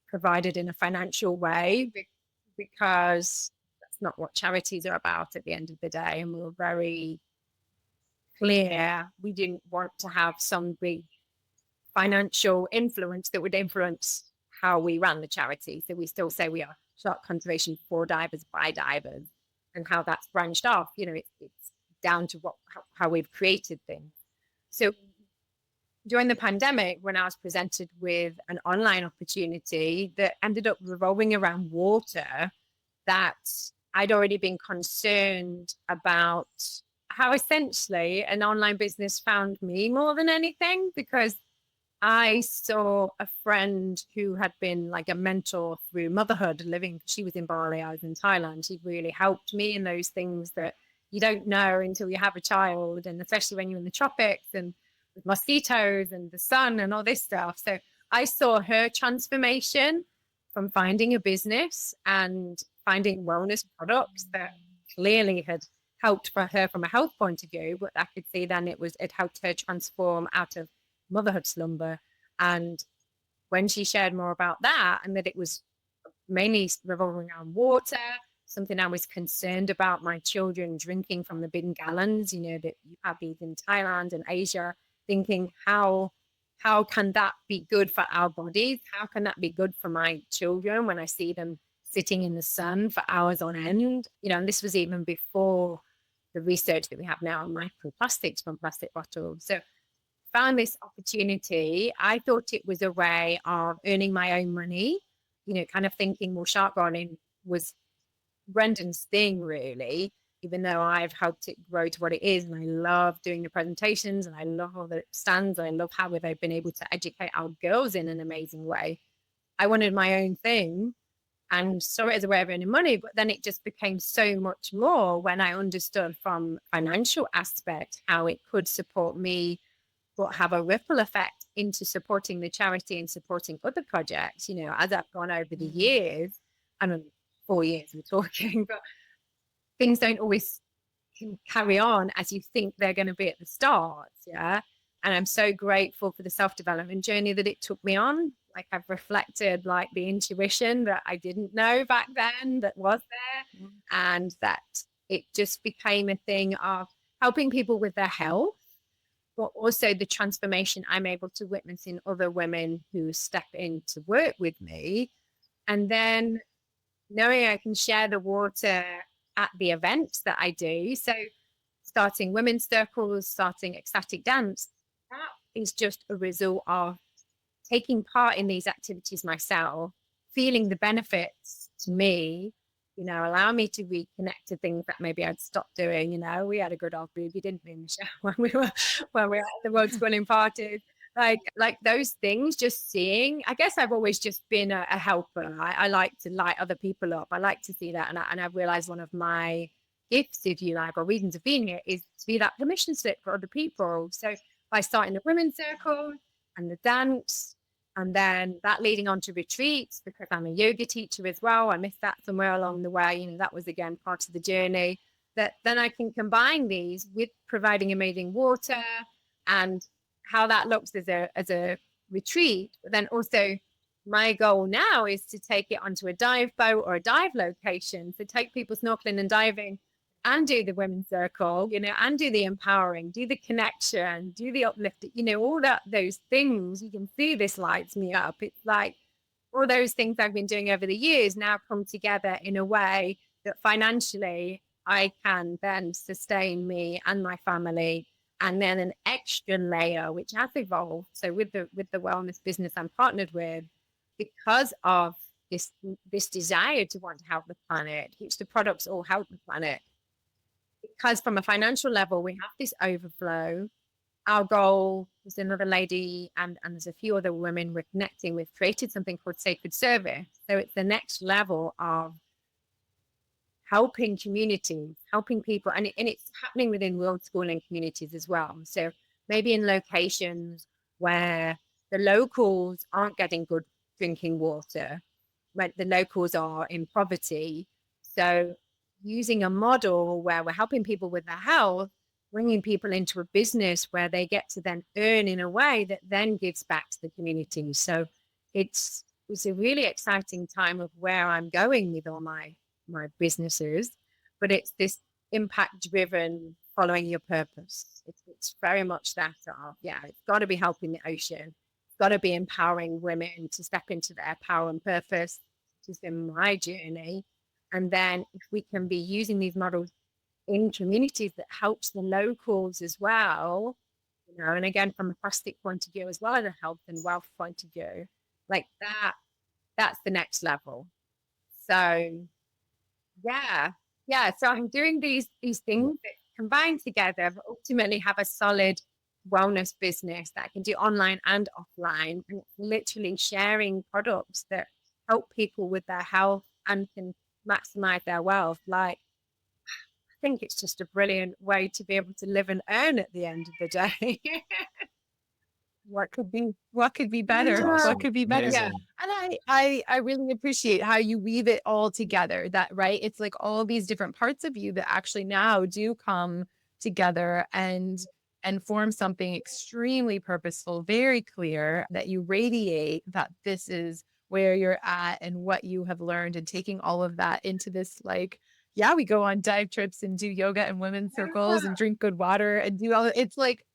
provided in a financial way, because that's not what charities are about at the end of the day. And we were very clear we didn't want to have some big financial influence that would influence how we ran the charity. So we still say we are shark conservation for divers by divers, and how that's branched off, it's down to how we've created things. So during the pandemic, when I was presented with an online opportunity that ended up revolving around water, that I'd already been concerned about how essentially an online business found me more than anything, because I saw a friend who had been like a mentor through motherhood, she was in Bali, I was in Thailand. She really helped me in those things that you don't know until you have a child, and especially when you're in the tropics and with mosquitoes and the sun and all this stuff. So I saw her transformation from finding a business and finding wellness products that clearly had helped for her from a health point of view, but I could see then it helped her transform out of motherhood slumber. And when she shared more about that, and that it was mainly revolving around water, something I was concerned about my children drinking from the big gallons, you know, that you have these in Thailand and Asia, thinking how can that be good for our bodies? How can that be good for my children when I see them sitting in the sun for hours on end? You know, and this was even before the research that we have now on microplastics from plastic bottles. So found this opportunity. I thought it was a way of earning my own money, you know, kind of thinking, well, shark gardening was Brendan's thing, really, even though I've helped it grow to what it is. And I love doing the presentations, and I love all the stands, and I love how they've been able to educate our girls in an amazing way. I wanted my own thing and saw it as a way of earning money, but then it just became so much more when I understood from financial aspect how it could support me, but have a ripple effect into supporting the charity and supporting other projects. You know, as I've gone over the years, I mean, 4 years we're talking, but things don't always carry on as you think they're going to be at the start. Yeah. And I'm so grateful for the self-development journey that it took me on. Like, I've reflected like the intuition that I didn't know back then that was there, and that it just became a thing of helping people with their health, but also the transformation I'm able to witness in other women who step in to work with me. And then knowing I can share the water at the events that I do. So starting women's circles, starting ecstatic dance, that is just a result of taking part in these activities myself, feeling the benefits to me, you know, allow me to reconnect to things that maybe I'd stopped doing. You know, we had a good old booby, didn't we, Michelle, when we were at the road schooling parties. Like those things, just seeing. I guess I've always just been a helper. I like to light other people up. I like to see that, and I've realized one of my gifts, if you like, or reasons of being here, is to be that permission slip for other people. So by starting the women's circle and the dance, and then that leading on to retreats, because I'm a yoga teacher as well. I missed that somewhere along the way. You know, that was again part of the journey. That then I can combine these with providing amazing water, and how that looks as a retreat. But then also my goal now is to take it onto a dive boat or a dive location. So take people snorkeling and diving and do the women's circle, you know, and do the empowering, do the connection, do the uplifting, you know, all those things. You can see this lights me up. It's like all those things I've been doing over the years now come together in a way that financially I can then sustain me and my family. And then an extra layer, which has evolved. So with the wellness business I'm partnered with, because of this desire to want to help the planet, which the products all help the planet. Because from a financial level, we have this overflow. Our goal, there's another lady and there's a few other women we're connecting with, created something called Sacred Service. So it's the next level of helping communities, helping people, and it's happening within world schooling communities as well. So maybe in locations where the locals aren't getting good drinking water, where the locals are in poverty. So using a model where we're helping people with their health, bringing people into a business where they get to then earn in a way that then gives back to the community. So it's a really exciting time of where I'm going with all my businesses, but it's this impact driven, following your purpose. It's very much that of, it's got to be helping the ocean, it's got to be empowering women to step into their power and purpose, which has been my journey. And then if we can be using these models in communities that helps the locals as well, you know, and again from a plastic point of view as well as a health and wealth point of view, like that's the next level. So so I'm doing these things that combine together, but ultimately have a solid wellness business that I can do online and offline, and literally sharing products that help people with their health and can maximize their wealth. Like, I think it's just a brilliant way to be able to live and earn at the end of the day. What could be better? That's awesome. What could be better? Amazing. And I really appreciate how you weave it all together, that, right? It's like all these different parts of you that actually now do come together and form something extremely purposeful, very clear, that you radiate that this is where you're at and what you have learned, and taking all of that into this, like, yeah, we go on dive trips and do yoga and women's circles and drink good water and do all it's like,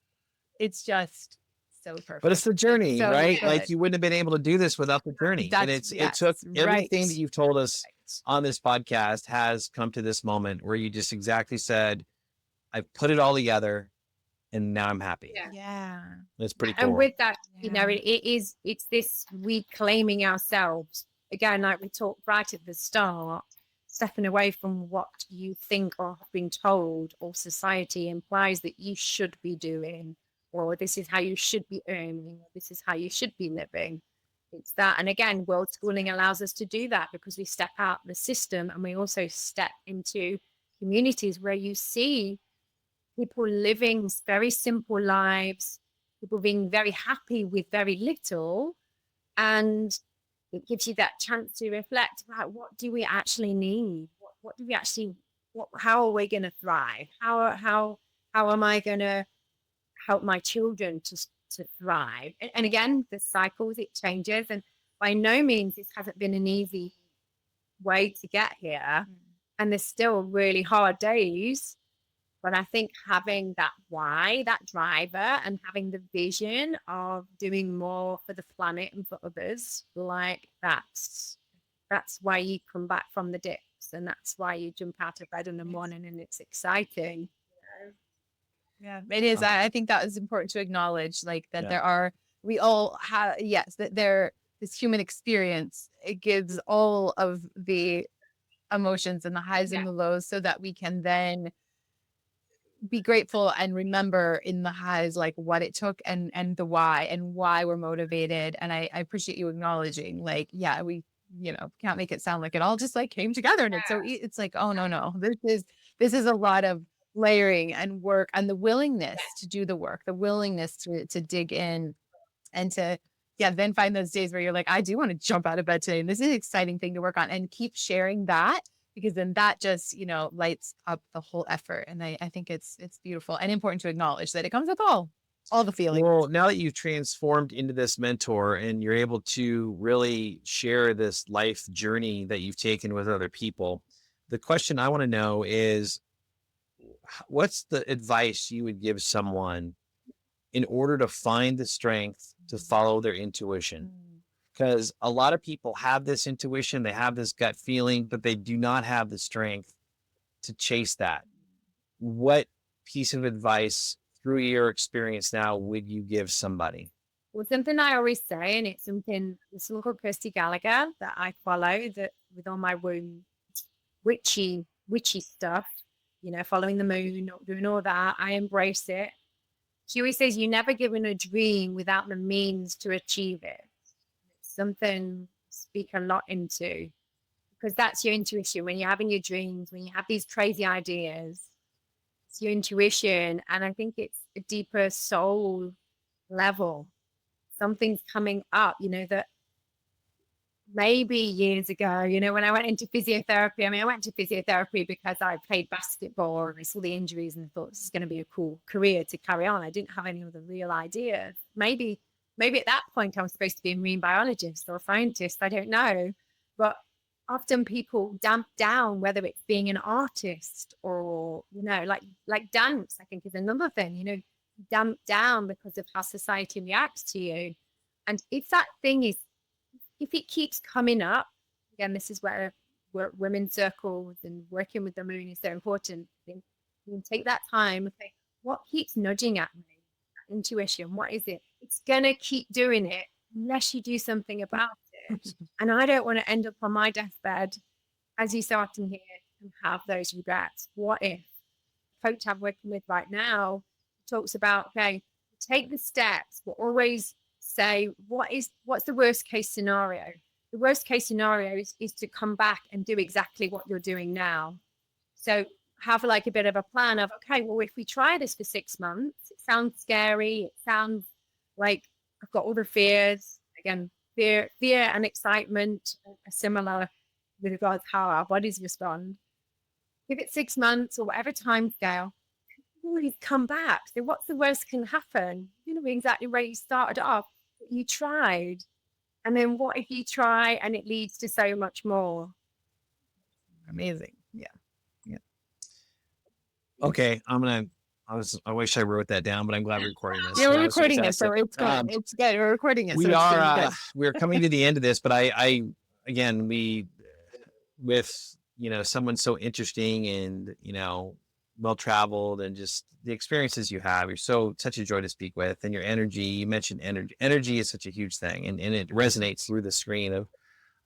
it's just so But it's perfect. the journey, So right? Like good. you wouldn't have been able to do this without the journey. And That's it yes, took right. everything that you've told us Right. on this podcast has come to this moment where you just exactly said, I've put it all together and now I'm happy. Yeah. Yeah. It's pretty And cool. with that, you know, Yeah. it's this reclaiming ourselves again, like we talked right at the start, stepping away from what you think or have been told or society implies that you should be doing, or this is how you should be earning, or this is how you should be living. It's that. And again, world schooling allows us to do that because we step out the system and we also step into communities where you see people living very simple lives, people being very happy with very little. And it gives you that chance to reflect about what do we actually need? What do we actually, how are we going to thrive? How am I going to help my children to thrive? And again, the cycles, it changes. And by no means, this hasn't been an easy way to get here. And there's still really hard days. But I think having that why, that driver, and having the vision of doing more for the planet and for others, like that's why you come back from the dips, and that's why you jump out of bed in the morning, and it's exciting. Yeah, it is. Oh. I think that is important to acknowledge, like that Yeah. there are, we all have, yes, that there, this human experience, it gives all of the emotions and the highs Yeah. and the lows so that we can then be grateful and remember in the highs, like what it took and the why and why we're motivated. And I appreciate you acknowledging, like, yeah, we, you know, can't make it sound like it all just like came together and it's so it's like, oh no, this is a lot of layering and work and the willingness to do the work, the willingness to dig in and to, yeah, then find those days where you're like, I do want to jump out of bed today and this is an exciting thing to work on, and keep sharing that, because then that just, you know, lights up the whole effort. And I think it's beautiful and important to acknowledge that it comes with all the feelings. Well, now that you've transformed into this mentor and you're able to really share this life journey that you've taken with other people, the question I want to know is, what's the advice you would give someone in order to find the strength to follow their intuition? Because a lot of people have this intuition, they have this gut feeling, but they do not have the strength to chase that. What piece of advice through your experience now would you give somebody? Well, something I always say, and it's something this someone called Kirsty Gallagher that I follow, that with all my witchy stuff, you know, following the moon, not doing all that, I embrace it. She always says, you never given a dream without the means to achieve it. It's something I speak a lot into, because that's your intuition. When you're having your dreams, when you have these crazy ideas, it's your intuition. And I think it's a deeper soul level. Something's coming up, you know, that maybe years ago, you know, when I went into physiotherapy, I mean, I went to physiotherapy because I played basketball and I saw the injuries and thought this is going to be a cool career to carry on. I didn't have any other real idea. Maybe at that point I was supposed to be a marine biologist or a scientist. I don't know. But often people damp down, whether it's being an artist or, you know, like dance, I think is another thing, you know, damp down because of how society reacts to you. And if that thing is, if it keeps coming up, again, this is where women's circles and working with the moon is so important. You can take that time and think, what keeps nudging at me? Intuition, what is it? It's going to keep doing it unless you do something about it. And I don't want to end up on my deathbed, as you so often hear, and have those regrets. What if? The coach I'm working with right now talks about, okay, take the steps, but always say, what's the worst case scenario? The worst case scenario is to come back and do exactly what you're doing now. So have like a bit of a plan of, okay, well, if we try this for 6 months, it sounds scary. It sounds like I've got other fears. Again, fear and excitement are similar with regards to how our bodies respond. Give it 6 months or whatever time scale, always come back. So what's the worst can happen? You know exactly where you started off. You tried. And then what if you try and it leads to so much more? Amazing. Yeah. Okay, I wish I wrote that down, but I'm glad we're recording this. Yeah, That we're was recording it, so fantastic. it's good. It's good. We're recording it. We so it's gonna be are good. we're coming to the end of this, but I again, we with someone so interesting and well traveled, and just the experiences you have, you're such a joy to speak with, and your energy. You mentioned energy is such a huge thing, and it resonates through the screen of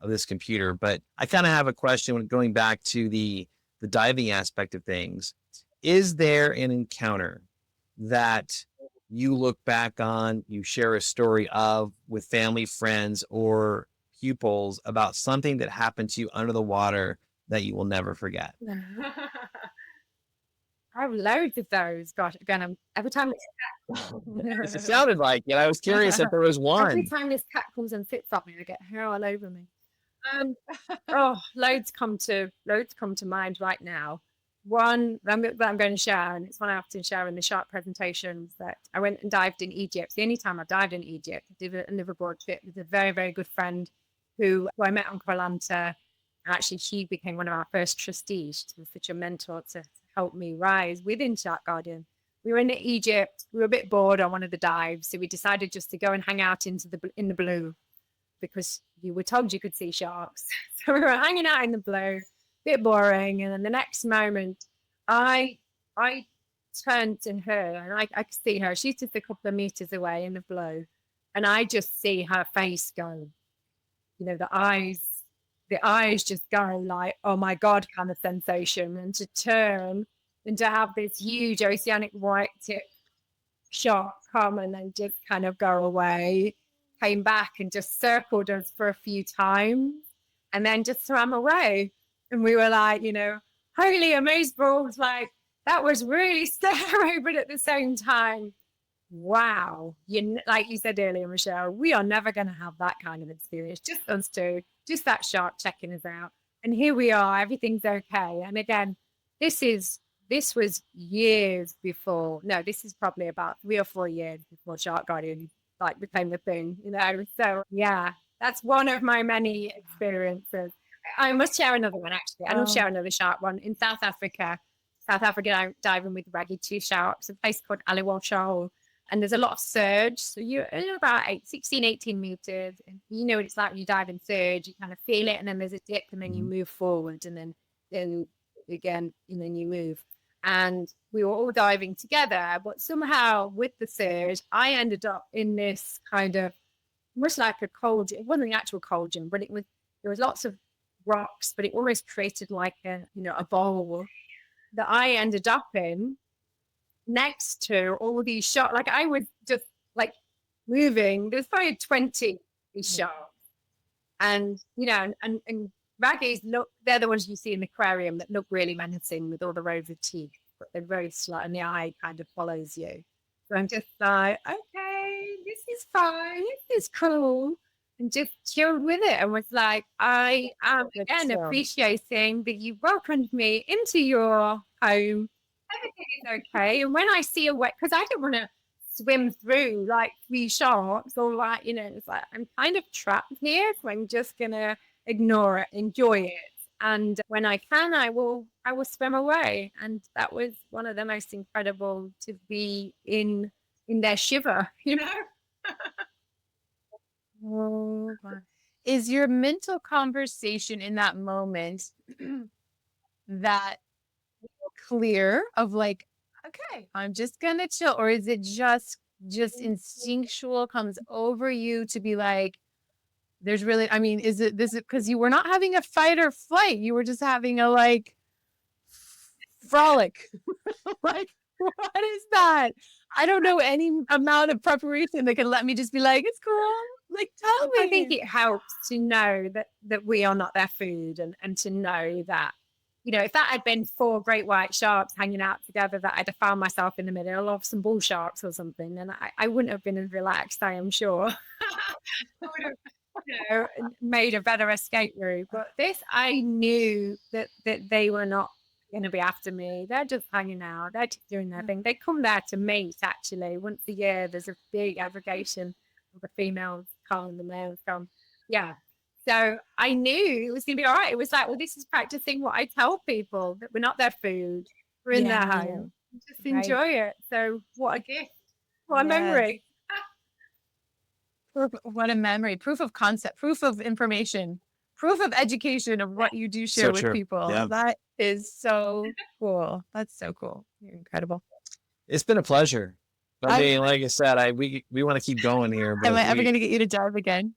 this computer. But I kind of have a question when going back to the diving aspect of things. Is there an encounter that you look back on, you share a story of with family, friends, or pupils about something that happened to you under the water that you will never forget? I have loads of those. Gosh, again, every time It sounded like it. I was curious if there was every one. time this cat comes and sits on me, I get hair all over me. Loads come to mind right now. One that I'm going to share, and it's one I often share in the shark presentations, that I went and dived in Egypt. It's the only time I dived in Egypt. I did a liveaboard trip with a very, very good friend who I met on Koh Lanta. Actually, she became one of our first trustees. She was such a mentor to help me rise within Shark Guardian. We were in Egypt. We were a bit bored on one of the dives, so we decided just to go and hang out in the blue, because you were told you could see sharks. So we were hanging out in the blue, bit boring. And then the next moment, I turned to her, and I could see her. She's just a couple of meters away in the blue, and I just see her face go. The eyes just go like, oh my God, kind of sensation, and to turn and to have this huge oceanic white tip shark come and then just kind of go away, came back and just circled us for a few times and then just swam away. And we were like, holy amazeballs, like that was really scary, but at the same time, wow. Like you said earlier, Michelle, we are never going to have that kind of experience, just us two, just that shark checking us out. And here we are, everything's okay. And again, this was years before. No, this is probably about 3 or 4 years before Shark Guardian became the thing, So yeah, that's one of my many experiences. I must share another one actually. I will share another shark one in South Africa. I'm diving with ragged-tooth sharks, a place called Aliwal Shoal. And there's a lot of surge. So you're about 16, 18 meters. And you know what it's like when you dive in surge. You kind of feel it, and then there's a dip, and then you move forward, and then again, and then you move. And we were all diving together, but somehow with the surge, I ended up in this kind of almost like a cauldron. It wasn't an actual cauldron, but there was lots of rocks, but it almost created like a bowl that I ended up in, next to all these sharks. Like I was just like moving. There's probably 20 sharks, and and raggies they're the ones you see in the aquarium that look really menacing with all the rows of teeth, but they're very slight, and the eye kind of follows you. So I'm just like, okay, this is fine, this is cool, and just chilled with it, and was like, I am again appreciating that you welcomed me into your home. Everything is okay. And when I see a wet, because I don't want to swim through like 3 sharks, or like, it's like I'm kind of trapped here, so I'm just gonna ignore it, enjoy it, and when I can, I will swim away. And that was one of the most incredible, to be in their shiver, Oh, God. Is your mental conversation in that moment that clear of like, okay, I'm just gonna chill, or is it just instinctual, comes over you to be like, there's really, is it because you were not having a fight or flight, you were just having a like frolic? Like, what is that? I don't know any amount of preparation that can let me just be like, it's cool. Like, tell me. I think it helps to know that we are not their food, and to know that, if that had been 4 great white sharks hanging out together, that I'd have found myself in the middle of some bull sharks or something, and I wouldn't have been as relaxed, I am sure. made a better escape route. But this, I knew that they were not going to be after me. They're just hanging out. They're just doing their thing. They come there to mate, actually. Once a year, there's a big aggregation of the females come and the males come. Yeah. So I knew it was going to be all right. It was like, well, this is practicing what I tell people, that we're not their food. We're in their home. Just enjoy it. So what a gift. What a memory. What a memory. Proof of concept, proof of information, proof of education of what you do share with people. Yeah. That is so cool. That's so cool. You're incredible. It's been a pleasure. I mean, like I said, we want to keep going here. But am I ever going to get you to dive again?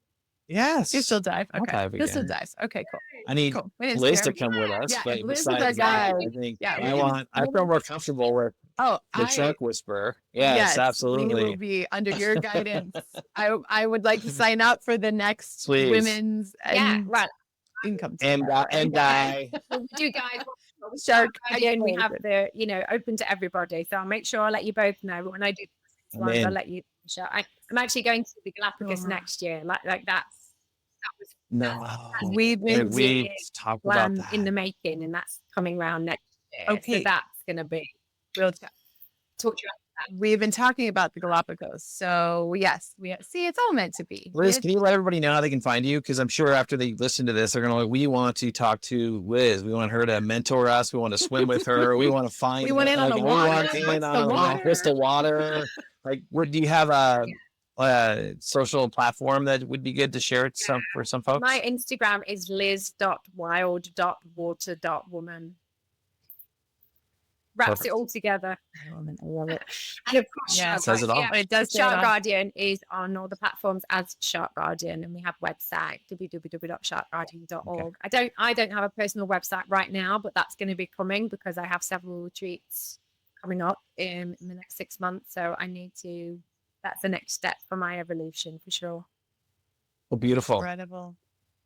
Yes. You still dive. I'll Okay. dive You still again. dives. Okay, cool. I need Cool. We didn't Liz scare to come with us. Yeah, but if Liz is besides our that, guide, I think yeah, I feel more comfortable with Oh, the truck whisperer. Yes, We absolutely. will be under your guidance. I would like to sign up for the next Please. women's Right. income. And I. We do, guys. Shark. Again, we have the, open to everybody. So I'll make sure I'll let you both know. But when I do these ones, I'll Amen. let you show. I'm actually going to the Galapagos next year. Like that was No. We've been We talked about plan that. in the making, and that's coming around next year. Okay. So that's going to be real talk to you. We've been talking about the Galapagos. So yes, see, it's all meant to be. Liz, can you let everybody know how they can find you? Because I'm sure after they listen to this, they're going to we want to talk to Liz. We want her to mentor us. We want to swim with her. We want to find We want in on the we water. want in What's on the the water? crystal water. Like, do you have a social platform that would be good to share it for some folks? My Instagram is liz.wild.water.woman. Wraps Perfect. it all together. I love it. And of course, Yeah, Shark says it all. Guardian. It does say it Shark all. Guardian is on all the platforms as Shark Guardian, and we have website www.sharkguardian.org. I don't have a personal website right now, but that's going to be coming because I have several retreats coming up in the next 6 months. So I need to. That's the next step for my evolution for sure. Well, beautiful. Incredible.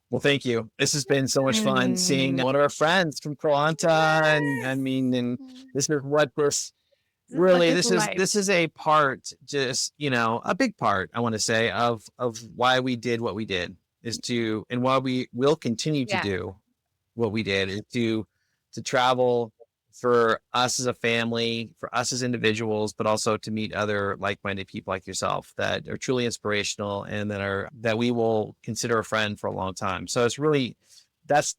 Well, thank you. This has been so much fun seeing one of our friends from Kolanta, and this is what this really this is a part, just a big part, I want to say, of why we did what we did and why we will continue to do what we did is to travel for us as a family, for us as individuals, but also to meet other like-minded people like yourself that are truly inspirational and that we will consider a friend for a long time. So it's really, this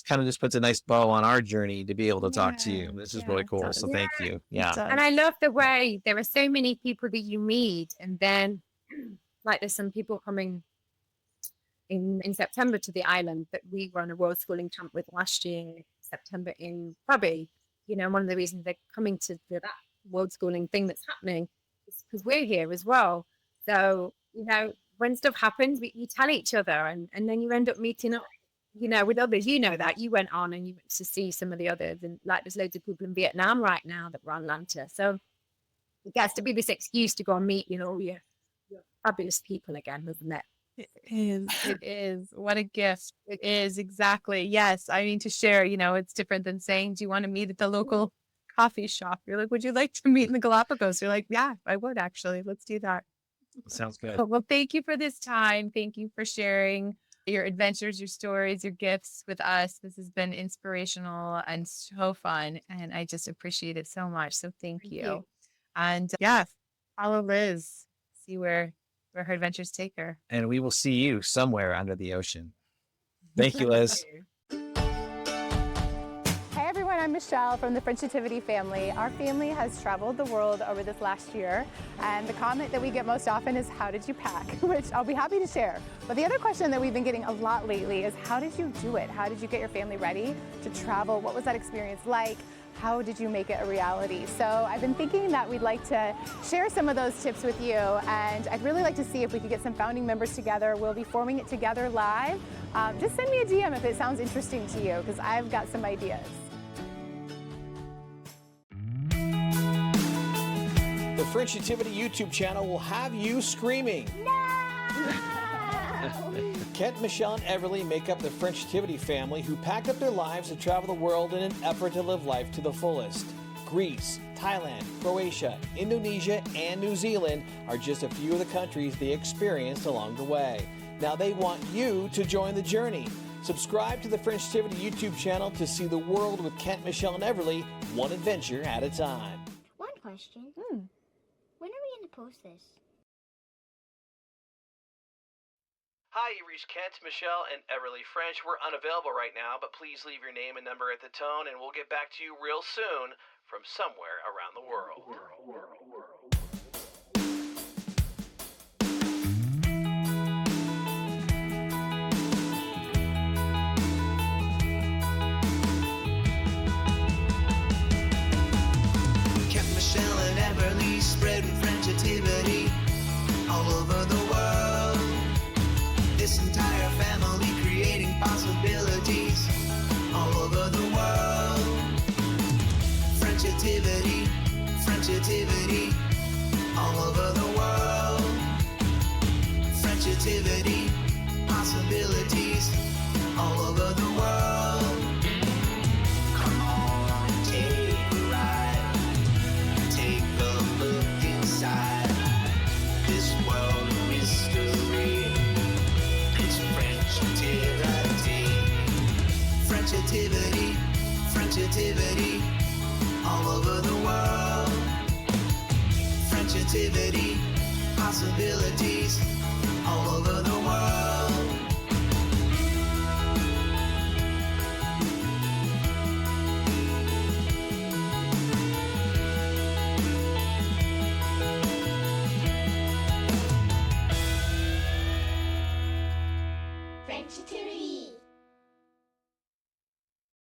kind of just puts a nice bow on our journey to be able to talk to you. This is really cool. So thank you. Yeah. And I love the way there are so many people that you meet, and then like there's some people coming in September to the island that we were on a world schooling camp with last year, September in Krabi. One of the reasons they're coming to that world schooling thing that's happening is because we're here as well. So, when stuff happens, you tell each other, and then you end up meeting up, with others. That you went on and you went to see some of the others, and like there's loads of people in Vietnam right now that were on Lanta. So it gets to be this excuse to go and meet, your fabulous people again, doesn't it? It is. What a gift. It is, exactly. Yes. I mean, to share, it's different than saying, do you want to meet at the local coffee shop? You're like, would you like to meet in the Galapagos? You're like, yeah, I would actually. Let's do that. Sounds good. Well, thank you for this time. Thank you for sharing your adventures, your stories, your gifts with us. This has been inspirational and so fun. And I just appreciate it so much. So thank you. And follow Liz, see where her adventures take her. And we will see you somewhere under the ocean. Thank you, Liz. Hey everyone, I'm Michelle from the Frenchitivity family. Our family has traveled the world over this last year, and the comment that we get most often is, how did you pack? Which I'll be happy to share. But the other question that we've been getting a lot lately is, how did you do it? How did you get your family ready to travel? What was that experience like? How did you make it a reality? So I've been thinking that we'd like to share some of those tips with you, and I'd really like to see if we could get some founding members together. We'll be forming it together live. Just send me a DM if it sounds interesting to you, because I've got some ideas. The Frenchitivity YouTube channel will have you screaming. Kent, Michelle, and Everly make up the Frenchitivity family who packed up their lives to travel the world in an effort to live life to the fullest. Greece, Thailand, Croatia, Indonesia, and New Zealand are just a few of the countries they experienced along the way. Now they want you to join the journey. Subscribe to the Frenchitivity YouTube channel to see the world with Kent, Michelle, and Everly, one adventure at a time. One question. When are we going to post this? Hi, you reached Kent, Michelle, and Everly French. We're unavailable right now, but please leave your name and number at the tone, and we'll get back to you real soon from somewhere around the world. Kent, Michelle, and Everly spreading Frenchitivity all over the world. This entire family creating possibilities all over the world. Frenchitivity, Frenchitivity all over the world. Frenchitivity, possibilities all over the world. Come on, take a ride. Take a look inside this world of mystery. It's Frenchitivity. Frenchitivity, Frenchitivity all over the world. Frenchitivity, possibilities all over the world. Frenchitivity.